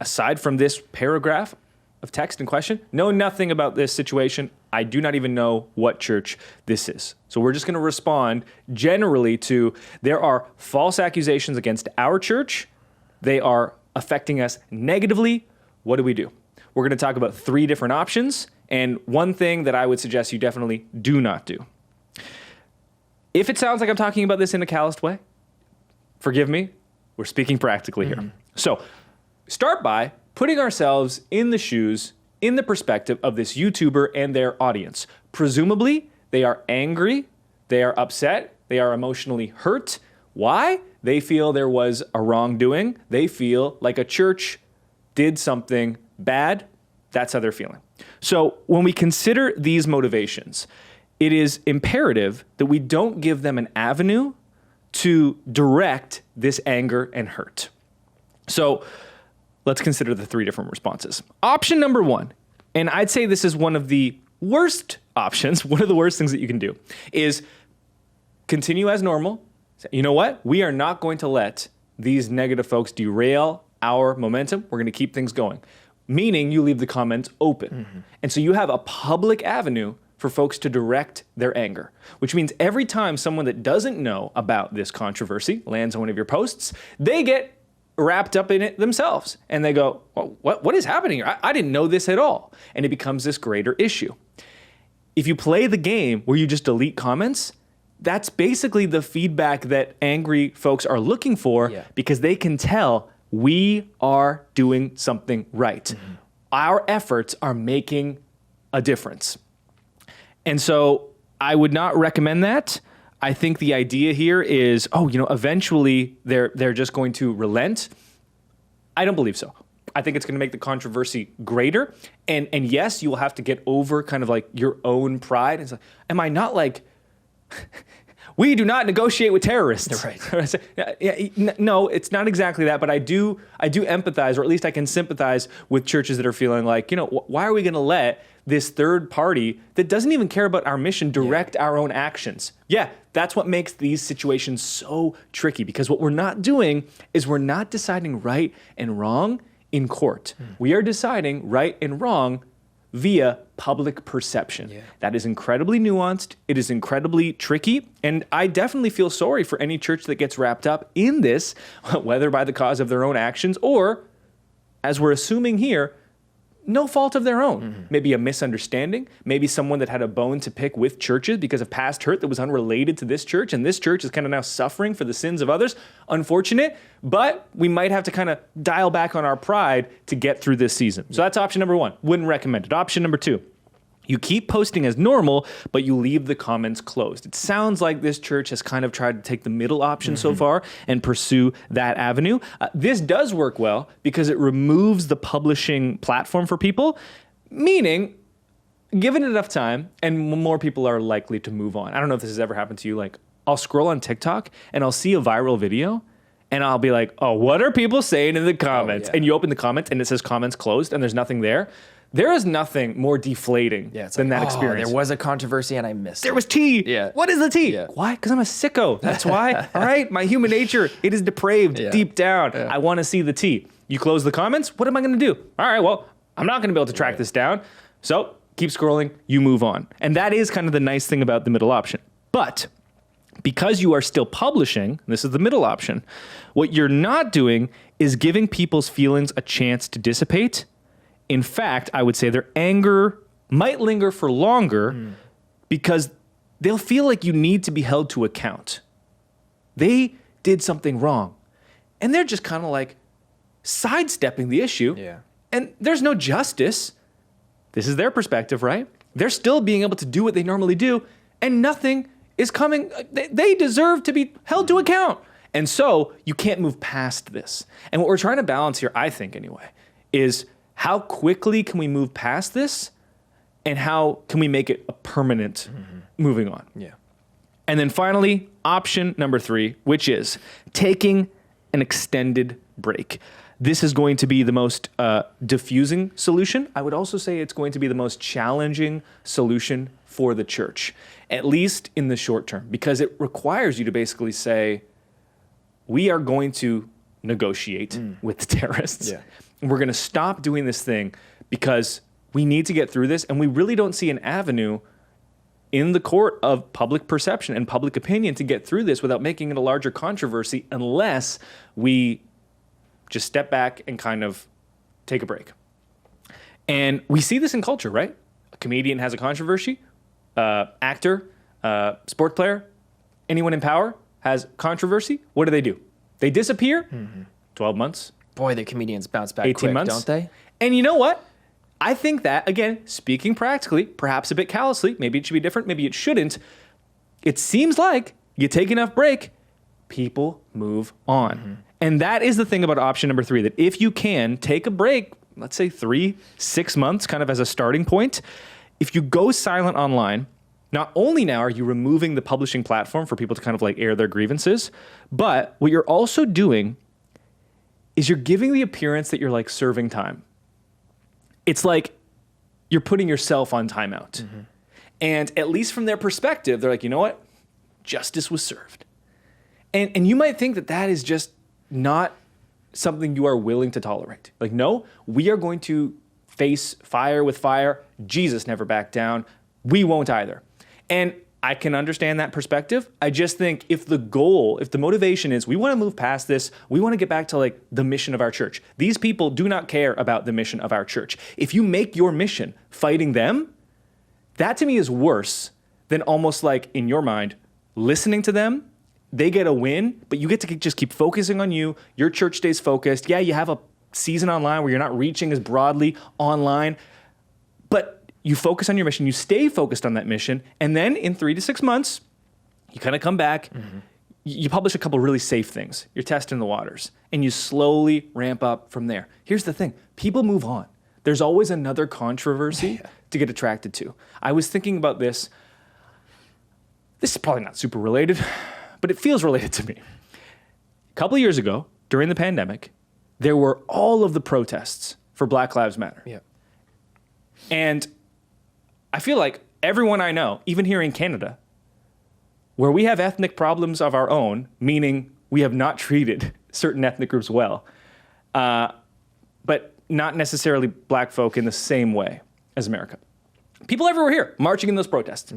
aside from this paragraph of text in question, know nothing about this situation. I do not even know what church this is. So we're just going to respond generally to, there are false accusations against our church. They are affecting us negatively. What do we do? We're going to talk about 3 different options, and one thing that I would suggest you definitely do not do. If it sounds like I'm talking about this in a calloused way, forgive me. We're speaking practically here. So start by putting ourselves in the shoes, in the perspective of this YouTuber and their audience. Presumably, they are angry, they are upset, they are emotionally hurt. Why? They feel there was a wrongdoing. They feel like a church did something bad. That's how they're feeling. So when we consider these motivations, it is imperative that we don't give them an avenue to direct this anger and hurt. So let's consider the 3 different responses. Option number 1, and I'd say this is one of the worst options, one of the worst things that you can do, is continue as normal. You know what? We are not going to let these negative folks derail our momentum. We're going to keep things going. Meaning you leave the comments open. And so you have a public avenue for folks to direct their anger, which means every time someone that doesn't know about this controversy lands on one of your posts, they get wrapped up in it themselves. And they go, well, what is happening here? I didn't know this at all. And it becomes this greater issue. If you play the game where you just delete comments, that's basically the feedback that angry folks are looking for, because they can tell we are doing something right. Our efforts are making a difference. And so I would not recommend that. I think the idea here is, eventually they're just going to relent. I don't believe so. I think it's going to make the controversy greater. And yes, you will have to get over kind of like your own pride. It's like, am I not like, we do not negotiate with terrorists.
Right.
No, it's not exactly that, but I do empathize, or at least I can sympathize with churches that are feeling like, why are we going to let this third party that doesn't even care about our mission direct our own actions? Yeah, that's what makes these situations so tricky, because what we're not doing is we're not deciding right and wrong in court. We are deciding right and wrong via public perception. Yeah. That is incredibly nuanced. It is incredibly tricky. And I definitely feel sorry for any church that gets wrapped up in this, whether by the cause of their own actions or, as we're assuming here, no fault of their own. Maybe a misunderstanding, maybe someone that had a bone to pick with churches because of past hurt that was unrelated to this church, and this church is kind of now suffering for the sins of others. Unfortunate, but we might have to kind of dial back on our pride to get through this season. So that's option number 1. Wouldn't recommend it. Option number 2. You keep posting as normal, but you leave the comments closed. It sounds like this church has kind of tried to take the middle option so far and pursue that avenue. This does work well because it removes the publishing platform for people, meaning given it enough time and more people are likely to move on. I don't know if this has ever happened to you. Like, I'll scroll on TikTok and I'll see a viral video and I'll be like, oh, what are people saying in the comments? And you open the comments and it says comments closed and there's nothing there. There is nothing more deflating than that experience.
There was a controversy and I missed it.
There was tea.
Yeah.
What is the tea?
Yeah.
Why? Because I'm a sicko. That's why. All right. My human nature, it is depraved deep down. Yeah. I want to see the tea. You close the comments. What am I going to do? All right. Well, I'm not going to be able to track this down. So keep scrolling. You move on. And that is kind of the nice thing about the middle option. But because you are still publishing, this is the middle option, what you're not doing is giving people's feelings a chance to dissipate. In fact, I would say their anger might linger for longer because they'll feel like you need to be held to account. They did something wrong. And they're just kind of like sidestepping the issue.
Yeah.
And there's no justice. This is their perspective, right? They're still being able to do what they normally do, and nothing is coming. They deserve to be held to account. And so you can't move past this. And what we're trying to balance here, I think anyway, is how quickly can we move past this and how can we make it a permanent moving on?
Yeah.
And then finally, option number 3, which is taking an extended break. This is going to be the most diffusing solution. I would also say it's going to be the most challenging solution for the church, at least in the short term, because it requires you to basically say, we are going to negotiate with the terrorists.
Yeah.
We're going to stop doing this thing because we need to get through this, and we really don't see an avenue in the court of public perception and public opinion to get through this without making it a larger controversy unless we just step back and kind of take a break. And we see this in culture, right? A comedian has a controversy, actor, sport player, anyone in power has controversy. What do? They disappear, 12 months,
Boy, the comedians bounce back
18
quick,
months.
don't they?
And you know what? I think that, again, speaking practically, perhaps a bit callously, maybe it should be different, maybe it shouldn't. It seems like you take enough break, people move on. And that is the thing about option number 3, that if you can take a break, let's say 3-6 months, kind of as a starting point, if you go silent online, not only now are you removing the publishing platform for people to kind of like air their grievances, but what you're also doing is you're giving the appearance that you're like serving time. It's like you're putting yourself on timeout. And at least from their perspective, they're like, you know what? Justice was served. And you might think that that is just not something you are willing to tolerate. Like, no, we are going to face fire with fire. Jesus never backed down. We won't either. And I can understand that perspective. I just think if the goal, if the motivation is we want to move past this, we want to get back to like the mission of our church. These people do not care about the mission of our church. If you make your mission fighting them, that to me is worse than almost like in your mind, listening to them. They get a win, but you get to just keep focusing on you. Your church stays focused. Yeah, you have a season online where you're not reaching as broadly online, but you focus on your mission, you stay focused on that mission, and then in 3 to 6 months, you kind of come back, you publish a couple really safe things. You're testing the waters, and you slowly ramp up from there. Here's the thing. People move on. There's always another controversy to get attracted to. I was thinking about this. This is probably not super related, but it feels related to me. A couple of years ago, during the pandemic, there were all of the protests for Black Lives Matter.
Yeah.
And I feel like everyone I know, even here in Canada, where we have ethnic problems of our own, meaning we have not treated certain ethnic groups well, but not necessarily black folk in the same way as America. People everywhere here marching in those protests.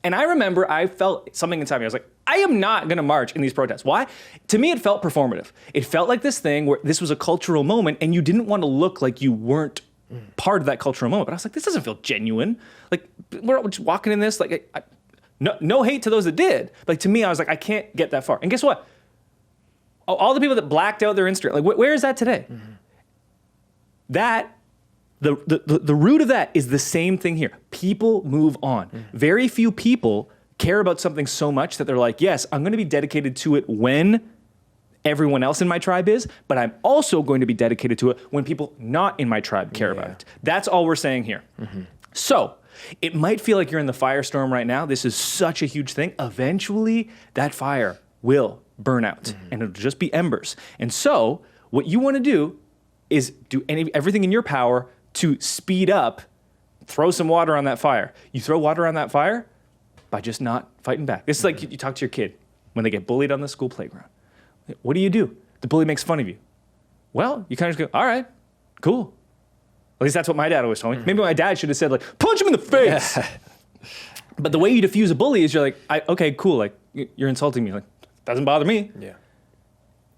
And I remember I felt something inside me. I was like, I am not going to march in these protests. Why? To me, it felt performative. It felt like this thing where this was a cultural moment and you didn't want to look like you weren't part of that cultural moment. But I was like, this doesn't feel genuine. Like, we're just walking in this. Like, no hate to those that did. Like, to me, I was like, I can't get that far. And guess what? All the people that blacked out their Instagram, like, where is that today? That, the root of that is the same thing here. People move on. Very few people care about something so much that they're like, yes, I'm going to be dedicated to it when everyone else in my tribe is, but I'm also going to be dedicated to it when people not in my tribe care about it. That's all we're saying here. So it might feel like you're in the firestorm right now. This is such a huge thing. Eventually, that fire will burn out and it'll just be embers. And so what you want to do is do everything in your power to speed up, throw some water on that fire. You throw water on that fire by just not fighting back. This is like you talk to your kid when they get bullied on the school playground. What do? The bully makes fun of you. Well, you kind of just go, all right, cool. At least that's what my dad always told me. Maybe my dad should have said, like, punch him in the face. But the way you diffuse a bully is you're like, okay, cool. Like, you're insulting me. Like, doesn't bother me.
Yeah.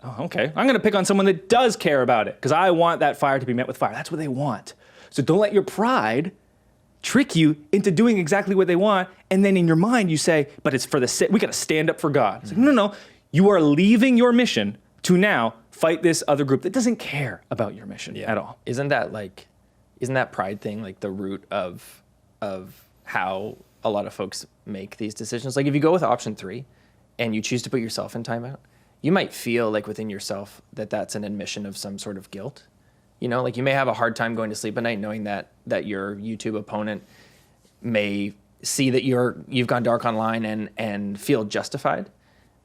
Oh, okay. I'm going to pick on someone that does care about it because I want that fire to be met with fire. That's what they want. So don't let your pride trick you into doing exactly what they want. And then in your mind, you say, but it's for the sake, we got to stand up for God. It's like, no. You are leaving your mission to now fight this other group that doesn't care about your mission at all.
Isn't that pride thing like the root of how a lot of folks make these decisions? Like if you go with option 3 and you choose to put yourself in timeout, you might feel like within yourself that that's an admission of some sort of guilt. You know, like you may have a hard time going to sleep at night knowing that your YouTube opponent may see that you've gone dark online and feel justified.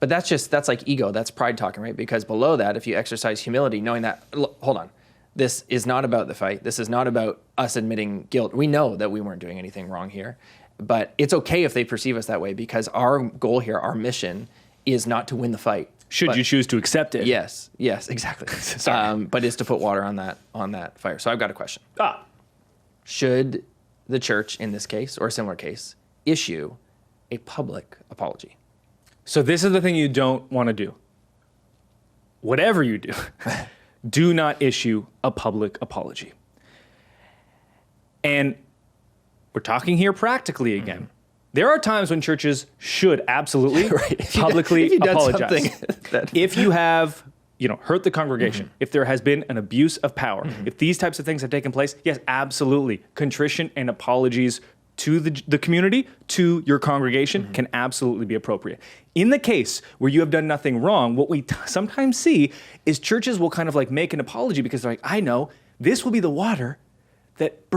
But that's like ego, that's pride talking, right? Because below that, if you exercise humility, knowing that, hold on, this is not about the fight. This is not about us admitting guilt. We know that we weren't doing anything wrong here, but it's okay if they perceive us that way because our goal here, our mission is not to win the fight.
Should you choose to accept it?
Yes, exactly.
Sorry.
But it's to put water on that fire. So I've got a question.
Ah.
Should the church, in this case, or a similar case, issue a public apology?
So this is the thing you don't want to do. Whatever you do, do not issue a public apology. And we're talking here practically again. There are times when churches should absolutely publicly apologize. If you have, hurt the congregation, if there has been an abuse of power, if these types of things have taken place, yes, absolutely. Contrition and apologies to the community, to your congregation, can absolutely be appropriate. In the case where you have done nothing wrong, what we sometimes see is churches will kind of like make an apology because they're like, I know this will be the water that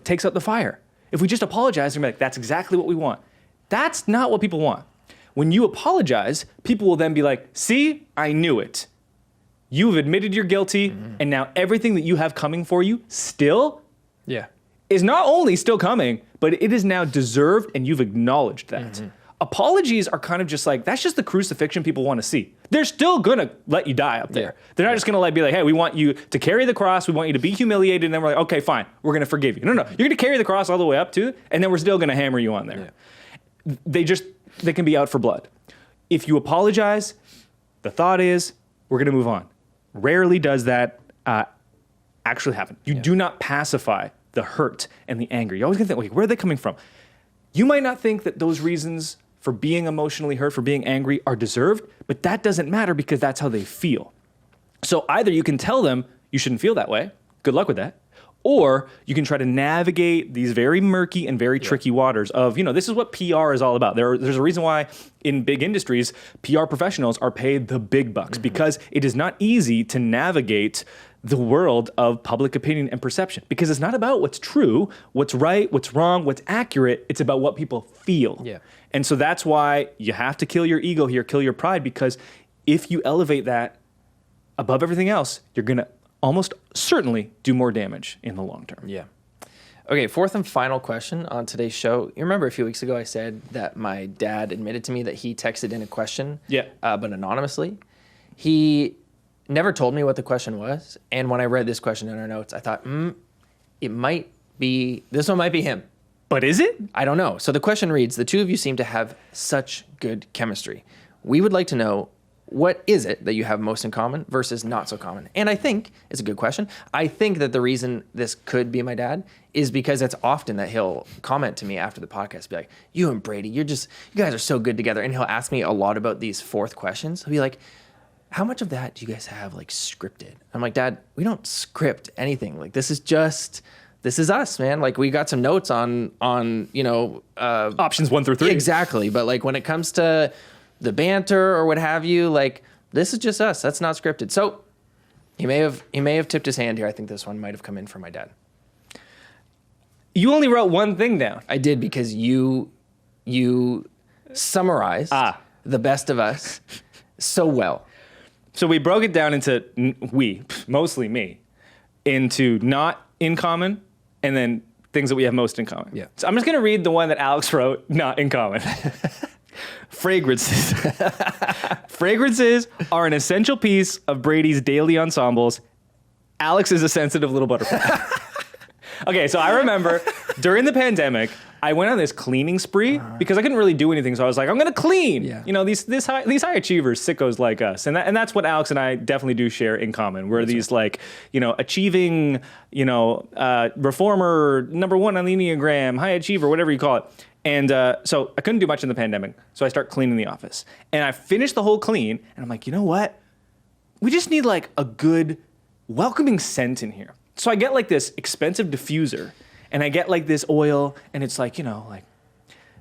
takes out the fire. If we just apologize, they're like, that's exactly what we want. That's not what people want. When you apologize, people will then be like, see, I knew it. You've admitted you're guilty, and now everything that you have coming for you still is not only still coming, but it is now deserved, and you've acknowledged that. Apologies are kind of just like, that's just the crucifixion people want to see. They're still going to let you die up there. They're not just going to be like, hey, we want you to carry the cross. We want you to be humiliated. And then we're like, okay, fine. We're going to forgive you. No. You're going to carry the cross all the way up to it. And then we're still going to hammer you on there. They can be out for blood. If you apologize, the thought is, we're going to move on. Rarely does that actually happen. You do not pacify the hurt and the anger. You're always going to think, where are they coming from? You might not think that those reasons for being emotionally hurt, for being angry are deserved, but that doesn't matter because that's how they feel. So either you can tell them you shouldn't feel that way, good luck with that, Or you can try to navigate these very murky and very tricky waters of, this is what PR is all about. There's a reason why in big industries, PR professionals are paid the big bucks because it is not easy to navigate the world of public opinion and perception, because it's not about what's true, what's right, what's wrong, what's accurate. It's about what people feel.
Yeah.
And so that's why you have to kill your ego here, kill your pride, because if you elevate that above everything else, you're going to almost certainly do more damage in the long term.
Yeah. Okay, fourth and final question on today's show. You remember a few weeks ago I said that my dad admitted to me that he texted in a question, but anonymously. He never told me what the question was, and when I read this question in our notes, I thought, this one might be him.
But is it?
I don't know. So the question reads, the two of you seem to have such good chemistry. We would like to know, what is it that you have most in common versus not so common? And I think it's a good question. I think that the reason this could be my dad is because it's often that he'll comment to me after the podcast, be like, you and Brady, you guys are so good together. And he'll ask me a lot about these fourth questions. He'll be like, how much of that do you guys have like scripted? I'm like, Dad, we don't script anything. Like, this is us, man. Like, we got some notes on
options 1 through 3.
Exactly. But like when it comes to the banter or what have you, like, this is just us. That's not scripted. So he may have tipped his hand here. I think this one might have come in from my dad.
You only wrote one thing down.
I did, because you summarized the best of us so well.
So we broke it down into, mostly me, into not in common and then things that we have most in common.
Yeah.
So I'm just going to read the one that Alex wrote, not in common. Fragrances. Fragrances are an essential piece of Brady's daily ensembles. Alex is a sensitive little butterfly. Okay, so I remember during the pandemic, I went on this cleaning spree because I couldn't really do anything. So I was like, I'm going to clean.
Yeah.
These high achievers, sickos like us. And that's what Alex and I definitely do share in common. We're these achieving, reformer, number one on the Enneagram, high achiever, whatever you call it. And so I couldn't do much in the pandemic. So I start cleaning the office. And I finished the whole clean. And I'm like, you know what? We just need like a good welcoming scent in here. So I get like this expensive diffuser, and I get like this oil, and it's like, like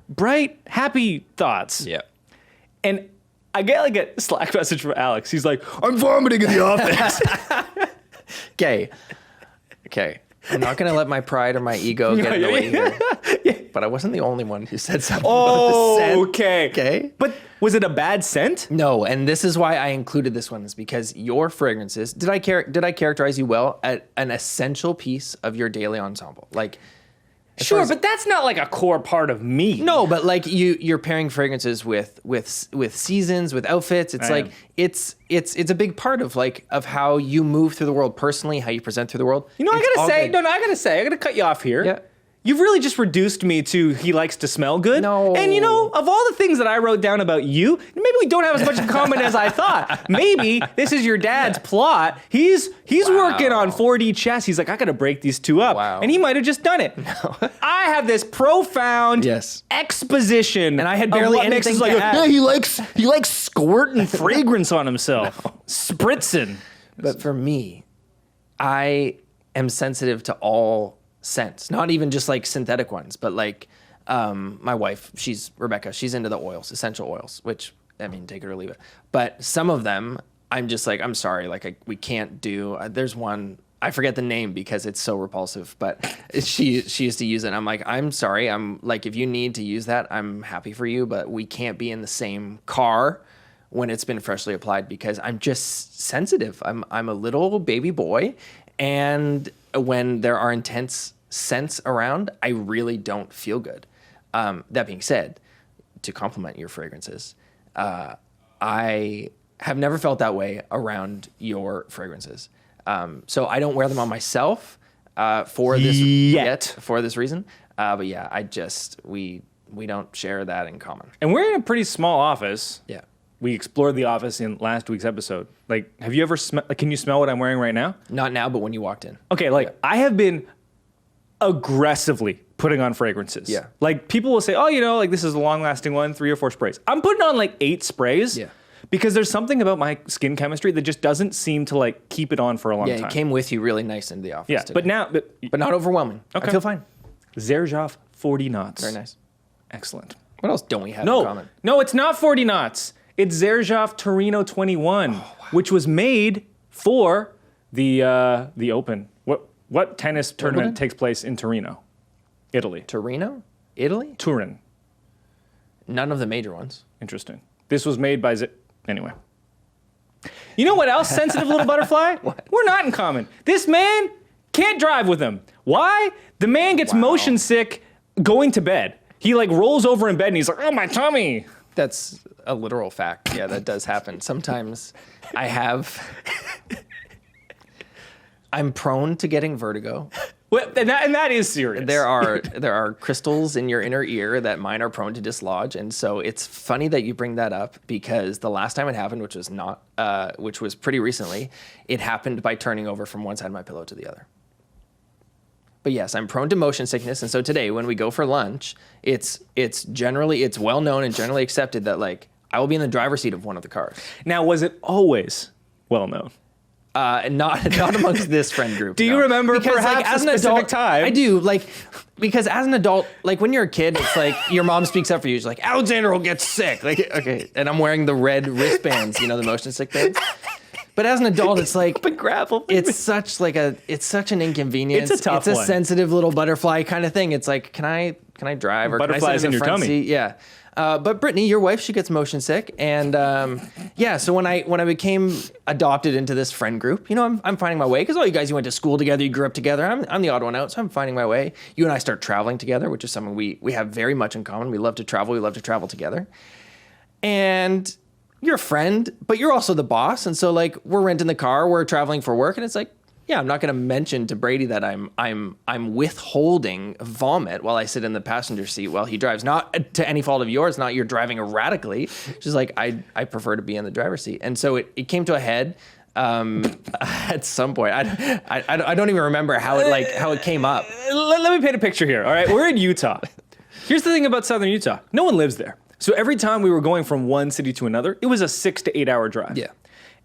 bright, happy thoughts.
Yeah.
And I get like a Slack message from Alex. He's like, I'm vomiting in the office.
Okay. I'm not going to let my pride or my ego get in the way here.
Yeah.
But I wasn't the only one who said something about the scent.
Okay. But was it a bad scent?
No, and this is why I included this one, is because your fragrances, did I characterize you well at an essential piece of your daily ensemble? Like,
Sure, but that's not like a core part of me.
No, but like you're pairing fragrances with seasons, with outfits. It's like it's a big part of how you move through the world personally, how you present through the world.
I gotta cut you off here.
Yeah.
You've really just reduced me to he likes to smell good.
No.
And of all the things that I wrote down about you, maybe we don't have as much in common as I thought. Maybe this is your dad's plot. He's working on 4D chess. He's like, I gotta break these two up.
Wow.
And he might have just done it. No. I have this profound exposition.
And I had barely anything to add.
Yeah, he likes squirting fragrance on himself. Spritzing.
But for me, I am sensitive to all scents, not even just like synthetic ones, but like my wife, Rebecca, she's into the oils, essential oils, which, I mean, take it or leave it. But some of them, I'm just like, I'm sorry, we can't do. There's one, I forget the name because it's so repulsive, but she used to use it. And I'm like, I'm sorry. I'm like, if you need to use that, I'm happy for you, but we can't be in the same car when it's been freshly applied because I'm just sensitive. I'm a little baby boy, and when there are intense scents around, I really don't feel good. That being said, to complement your fragrances, I have never felt that way around your fragrances. So I don't wear them on myself for this reason. But yeah, we don't share that in common.
And we're in a pretty small office.
Yeah.
We explored the office in last week's episode. Like, have you ever can you smell what I'm wearing right now?
Not now, but when you walked in.
Okay, I have been aggressively putting on fragrances.
Yeah.
Like, people will say, oh, this is a long-lasting one, 3 or 4 sprays. I'm putting on 8 sprays.
Yeah.
because there's something about my skin chemistry that just doesn't seem to like keep it on for a long
Yeah,
time.
it came with you really nice into the office.
Yeah,
today.
but now,
but not overwhelming.
Okay.
I feel fine.
Zerzhov 40 knots.
Very nice.
Excellent.
What else don't we have in common?
No, it's not 40 knots. It's Zerzhov Torino 21, which was made for the Open. What tennis tournament takes place in Torino, Italy?
Torino? Italy?
Turin.
None of the major ones.
Interesting. This was made by anyway. You know what else, sensitive little butterfly?
What?
We're not in common. This man can't drive with him. Why? The man gets motion sick going to bed. He like rolls over in bed and he's like, oh, my tummy.
That's a literal fact. Yeah, that does happen. Sometimes I'm prone to getting vertigo.
Well, and that is serious.
There are crystals in your inner ear that mine are prone to dislodge, and so it's funny that you bring that up because the last time it happened, which was pretty recently, it happened by turning over from one side of my pillow to the other. But yes, I'm prone to motion sickness, and so today when we go for lunch, it's well known and generally accepted that like I will be in the driver's seat of one of the cars.
Now, was it always well known?
Not amongst this friend group.
Do you remember perhaps
as
a
an
specific
adult,
time?
I do, because as an adult, like when you're a kid, it's like your mom speaks up for you. She's like, Alexander will get sick. Like, okay, and I'm wearing the red wristbands, the motion sick bands. But as an adult, it's like it's such an inconvenience.
It's a tough one.
It's a sensitive little butterfly kind of thing. It's like, can I drive or
Butterflies
can I sit in
in
the
your
front
tummy.
seat? Yeah. But Brittany, your wife, she gets motion sick, and so when I became adopted into this friend group, I'm finding my way because all you guys, you went to school together, you grew up together. I'm the odd one out, so I'm finding my way. You and I start traveling together, which is something we have very much in common. We love to travel. We love to travel together, and you're a friend, but you're also the boss, and so like we're renting the car, we're traveling for work, and it's like. Yeah, I'm not going to mention to Brady that I'm withholding vomit while I sit in the passenger seat while he drives. Not to any fault of yours. Not you're driving erratically. Just like I prefer to be in the driver's seat. And so it came to a head at some point. I don't even remember how it came up.
Let me paint a picture here. All right, we're in Utah. Here's the thing about Southern Utah: no one lives there. So every time we were going from one city to another, it was a 6 to 8 hour drive.
Yeah.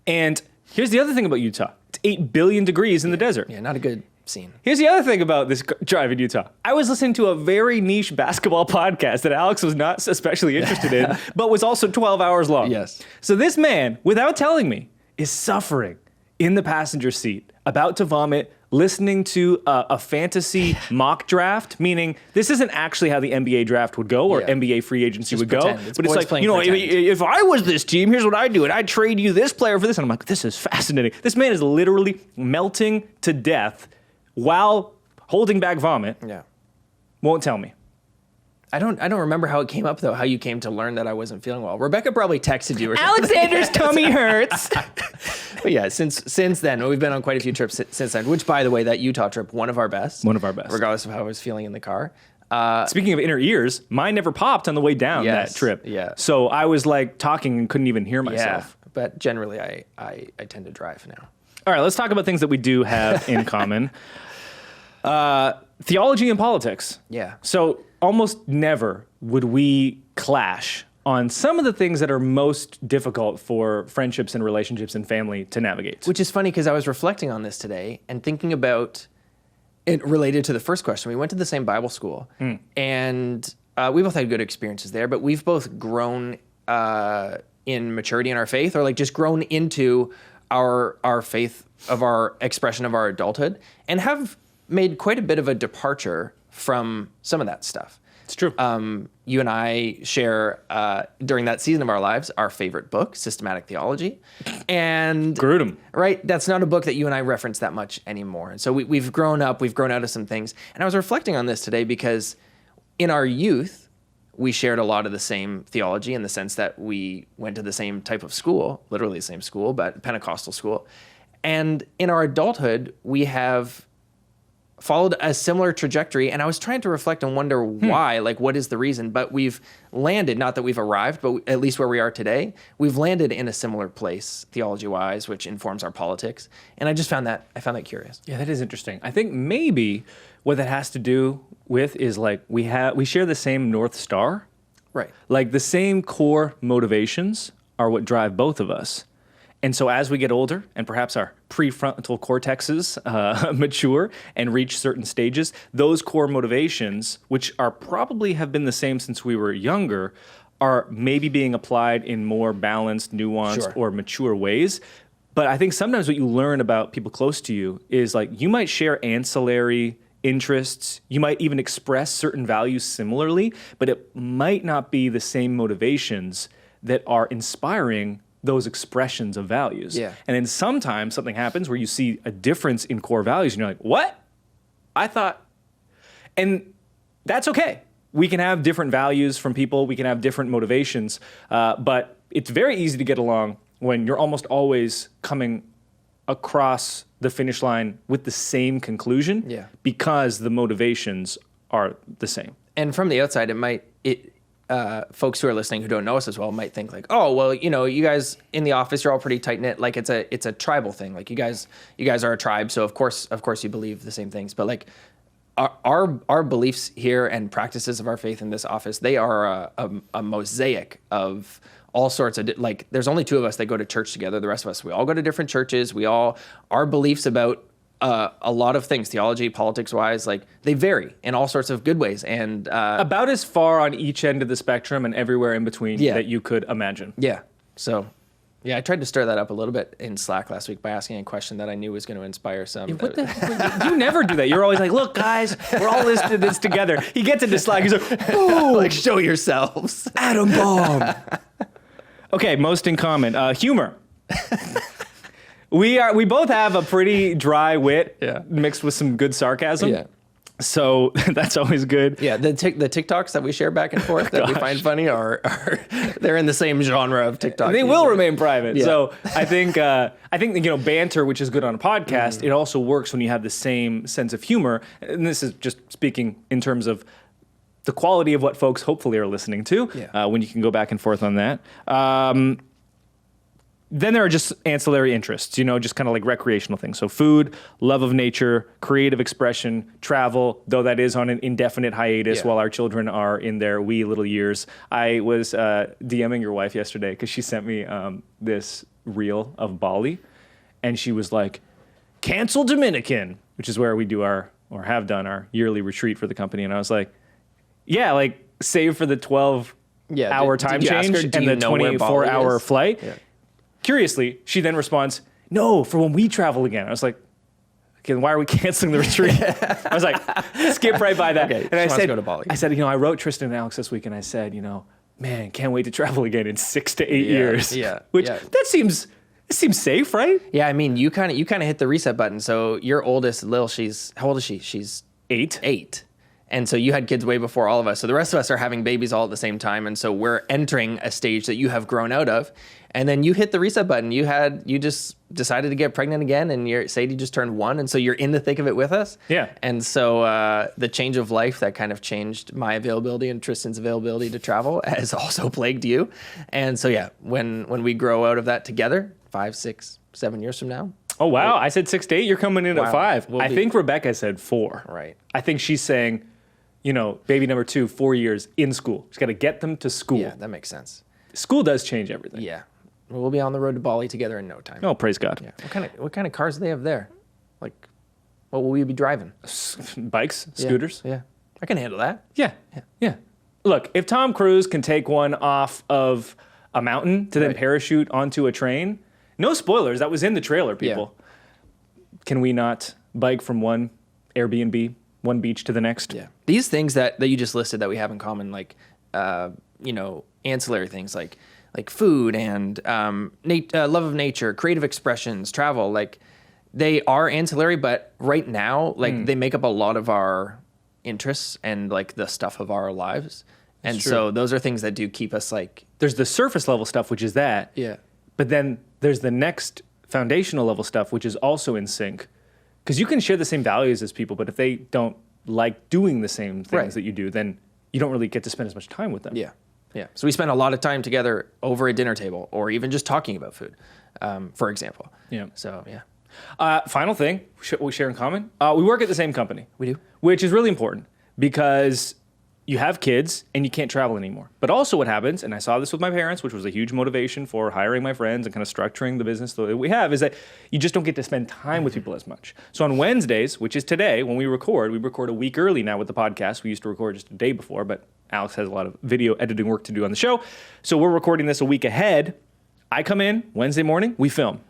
And here's the other thing about Utah. It's 8 billion degrees in the desert.
Yeah, not a good scene.
Here's the other thing about this drive in Utah. I was listening to a very niche basketball podcast that Alex was not especially interested in, but was also 12 hours long.
Yes.
So this man, without telling me, is suffering in the passenger seat, about to vomit, listening to a fantasy mock draft, meaning this isn't actually how the NBA draft would go or NBA free agency would
pretend.
go.
It's
But it's
boys
like,
playing pretend.
if I was this team, here's what I'd do. And I'd trade you this player for this. And I'm like, this is fascinating. This man is literally melting to death while holding back vomit.
Yeah.
Won't tell me.
I don't remember how it came up though. How you came to learn that I wasn't feeling well. Rebecca probably texted you or something.
Alexander's tummy hurts.
But yeah, since then, we've been on quite a few trips since then, which by the way, that Utah trip, one of our best.
One of our best.
Regardless of how I was feeling in the car.
Speaking of inner ears, mine never popped on the way down
Yes,
that trip.
yeah.
So I was like talking and couldn't even hear myself.
Yeah, but generally I tend to drive now.
All right, let's talk about things that we do have in common. Theology and politics.
Yeah.
So almost never would we clash on some of the things that are most difficult for friendships and relationships and family to navigate.
Which is funny because I was reflecting on this today and thinking about it related to the first question. We went to the same Bible school and we both had good experiences there, but we've both grown in maturity in our faith or like just grown into our faith of our expression of our adulthood and have made quite a bit of a departure from some of that stuff.
It's true.
You and I share, during that season of our lives, our favorite book, Systematic Theology. And
Grudem.
right, that's not a book that you and I reference that much anymore. And so we've grown up, we've grown out of some things. And I was reflecting on this today because in our youth, we shared a lot of the same theology in the sense that we went to the same type of school, literally the same school, but Pentecostal school. And in our adulthood, we have followed a similar trajectory, and I was trying to reflect and wonder why, like what is the reason, but we've landed, not that we've arrived, but at least where we are today, we've landed in a similar place theology-wise, which informs our politics, and I found that curious.
Yeah, that is interesting. I think maybe what that has to do with is like we share the same North Star.
Right.
Like the same core motivations are what drive both of us. And so as we get older and perhaps our prefrontal cortexes mature and reach certain stages, those core motivations, which are probably have been the same since we were younger, are maybe being applied in more balanced, nuanced, or mature ways. But I think sometimes what you learn about people close to you is like you might share ancillary interests, you might even express certain values similarly, but it might not be the same motivations that are inspiring those expressions of values.
Yeah.
And then sometimes something happens where you see a difference in core values and you're like, what? I thought, and that's okay. We can have different values from people, we can have different motivations, but it's very easy to get along when you're almost always coming across the finish line with the same conclusion because the motivations are the same.
And from the outside, folks who are listening who don't know us as well might think like, oh, well, you guys in the office, you're all pretty tight knit. Like it's a tribal thing. Like you guys are a tribe. So of course you believe the same things, but like our beliefs here and practices of our faith in this office, they are a mosaic of all sorts of, like, there's only two of us that go to church together. The rest of us, we all go to different churches. Our beliefs about a lot of things, theology, politics wise, like they vary in all sorts of good ways. And
about as far on each end of the spectrum and everywhere in between that you could imagine.
Yeah. So, yeah, I tried to stir that up a little bit in Slack last week by asking a question that I knew was going to inspire some.
What the heck? You never do that. You're always like, look, guys, we're all listening to this together. He gets into Slack. He's like,
oh, like, show yourselves.
Atom bomb. Okay, most in common. Humor. We both have a pretty dry wit mixed with some good sarcasm.
Yeah.
So that's always good.
Yeah, the TikToks that we share back and forth that we find funny are they're in the same genre of TikTok.
They will remain private. Yeah. So I think banter, which is good on a podcast, it also works when you have the same sense of humor. And this is just speaking in terms of the quality of what folks hopefully are listening to. When you can go back and forth on that. Then there are just ancillary interests, just kind of like recreational things. So food, love of nature, creative expression, travel, though that is on an indefinite hiatus while our children are in their wee little years. I was DMing your wife yesterday because she sent me this reel of Bali, and she was like, cancel Dominican, which is where we do have done our yearly retreat for the company. And I was like, yeah, like save for the 12-hour time change and the 24-hour flight. Yeah. Curiously, she then responds, no, for when we travel again. I was like, okay, then why are we canceling the retreat? I was like, skip right by that.
Okay,
and I
go to Bali.
I said, I wrote Tristan and Alex this week and I said, man, can't wait to travel again in 6 to 8 years.
Yeah.
That seems safe, right?
Yeah, I mean, you kind of hit the reset button. So your oldest, Lil, how old is she? She's
8.
8. And so you had kids way before all of us. So the rest of us are having babies all at the same time. And so we're entering a stage that you have grown out of. And then you hit the reset button. You just decided to get pregnant again. And Sadie just turned 1. And so you're in the thick of it with us.
Yeah.
And so the change of life that kind of changed my availability and Tristan's availability to travel has also plagued you. And so, yeah, when we grow out of that together, 5, 6, 7 years from now.
Oh, wow. I said 6 to 8. You're coming in at 5. I think Rebecca said 4.
Right.
I think she's saying, baby number 2, 4 years in school. She's got to get them to school.
Yeah, that makes sense.
School does change everything.
Yeah. We'll be on the road to Bali together in no time.
Oh, praise God.
Yeah. What kind of cars do they have there? Like, what will we be driving?
Bikes, scooters.
Yeah. I can handle that.
Yeah. Look, if Tom Cruise can take one off of a mountain to then parachute onto a train, no spoilers. That was in the trailer, people. Yeah. Can we not bike from one Airbnb, one beach to the next?
Yeah. These things that you just listed that we have in common, like, ancillary things like food and love of nature, creative expressions, travel, like they are ancillary, but right now, like they make up a lot of our interests and like the stuff of our lives. And so those are things that do keep us like...
There's the surface level stuff, which is that.
Yeah.
But then there's the next foundational level stuff, which is also in sync. Because you can share the same values as people, but if they don't like doing the same things that you do, then you don't really get to spend as much time with them.
Yeah. Yeah. So we spend a lot of time together over a dinner table or even just talking about food, for example.
Yeah.
So, yeah.
Final thing we share in common. We work at the same company.
We do.
Which is really important because you have kids and you can't travel anymore. But also what happens, and I saw this with my parents, which was a huge motivation for hiring my friends and kind of structuring the business the way we have, is that you just don't get to spend time with people as much. So on Wednesdays, which is today, when we record a week early now with the podcast. We used to record just a day before, but Alex has a lot of video editing work to do on the show. So we're recording this a week ahead. I come in Wednesday morning, we film.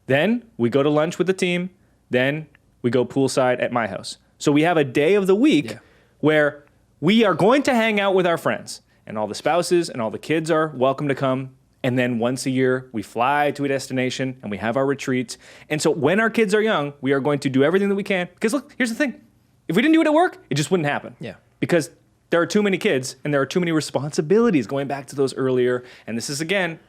Then we go to lunch with the team. Then we go poolside at my house. So we have a day of the week where we are going to hang out with our friends, and all the spouses and all the kids are welcome to come. And then once a year, we fly to a destination and we have our retreats. And so when our kids are young, we are going to do everything that we can. Because look, here's the thing. If we didn't do it at work, it just wouldn't happen.
Yeah.
Because there are too many kids and there are too many responsibilities, going back to those earlier. And this is, again,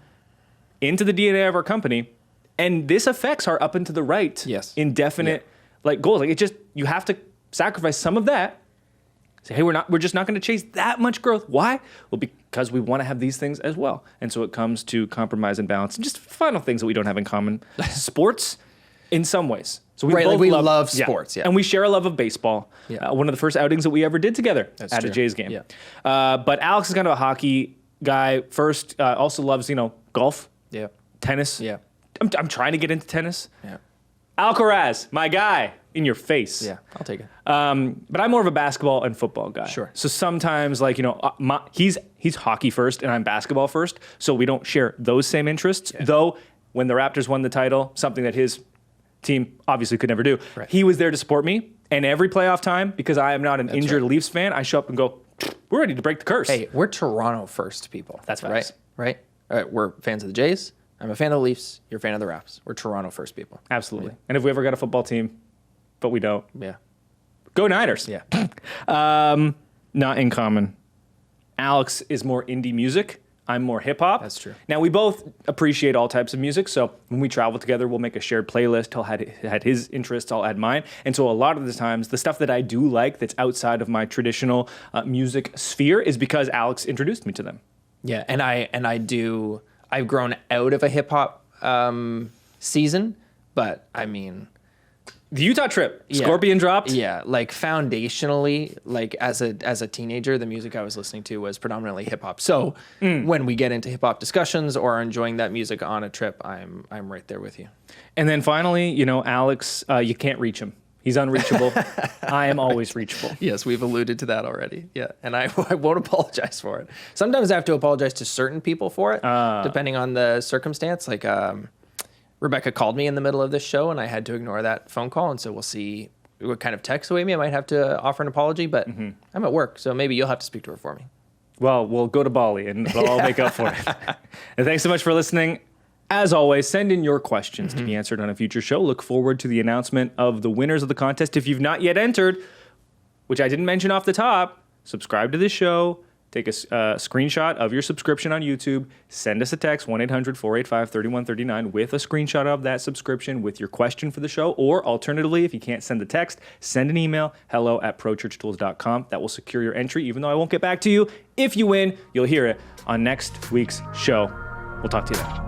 into the DNA of our company. And this affects our up and to the right indefinite goals. Like, it just, you have to sacrifice some of that. Say, hey, we're just not going to chase that much growth. Why? Well, because we want to have these things as well. And so it comes to compromise and balance and just final things that we don't have in common. Sports, in some ways. So we both
love sports,
And we share a love of baseball.
Yeah.
One of the first outings that we ever did together at a Jays game.
Yeah.
But Alex is kind of a hockey guy first. Also loves, golf, tennis.
Yeah.
I'm trying to get into tennis.
Yeah.
Alcaraz, my guy, in your face.
Yeah, I'll take it.
But I'm more of a basketball and football guy.
Sure.
So sometimes, he's hockey first and I'm basketball first, so we don't share those same interests. Yeah. Though, when the Raptors won the title, something that his team obviously could never do, he was there to support me. And every playoff time, because I am not an injured Leafs fan, I show up and go, we're ready to break the curse.
Hey, we're Toronto first people.
That's facts.
Right? All right, we're fans of the Jays. I'm a fan of the Leafs. You're a fan of the Raps. We're Toronto first people.
Absolutely. Yeah. And if we ever got a football team, but we don't.
Yeah.
Go Niners.
Yeah.
Not in common. Alex is more indie music. I'm more hip hop.
That's true.
Now, we both appreciate all types of music. So when we travel together, we'll make a shared playlist. He'll had his interests, I'll add mine. And so a lot of the times, the stuff that I do like that's outside of my traditional music sphere is because Alex introduced me to them.
Yeah, and I've grown out of a hip hop season, but I mean,
the Utah trip, Scorpion dropped.
Yeah, like foundationally, like as a teenager, the music I was listening to was predominantly hip hop. So when we get into hip hop discussions or enjoying that music on a trip, I'm right there with you.
And then finally, Alex, you can't reach him. He's unreachable. I am always reachable.
Yes, we've alluded to that already. Yeah, and I won't apologize for it. Sometimes I have to apologize to certain people for it, depending on the circumstance. Like Rebecca called me in the middle of this show, and I had to ignore that phone call. And so we'll see what kind of text away me. I might have to offer an apology, but I'm at work, so maybe you'll have to speak to her for me.
Well, we'll go to Bali, and I'll make up for it. And thanks so much for listening. As always, send in your questions to be answered on a future show. Look forward to the announcement of the winners of the contest. If you've not yet entered, which I didn't mention off the top, subscribe to this show, take a screenshot of your subscription on YouTube, send us a text, 1-800-485-3139, with a screenshot of that subscription with your question for the show. Or alternatively, if you can't send the text, send an email, hello@prochurchtools.com. That will secure your entry, even though I won't get back to you. If you win, you'll hear it on next week's show. We'll talk to you then.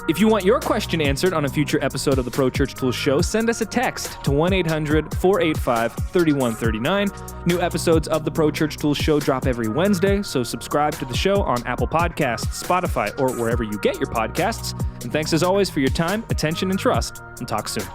If you want your question answered on a future episode of the Pro Church Tools Show, send us a text to 1-800-485-3139. New episodes of the Pro Church Tools Show drop every Wednesday, so subscribe to the show on Apple Podcasts, Spotify, or wherever you get your podcasts. And thanks as always for your time, attention, and trust. And talk soon.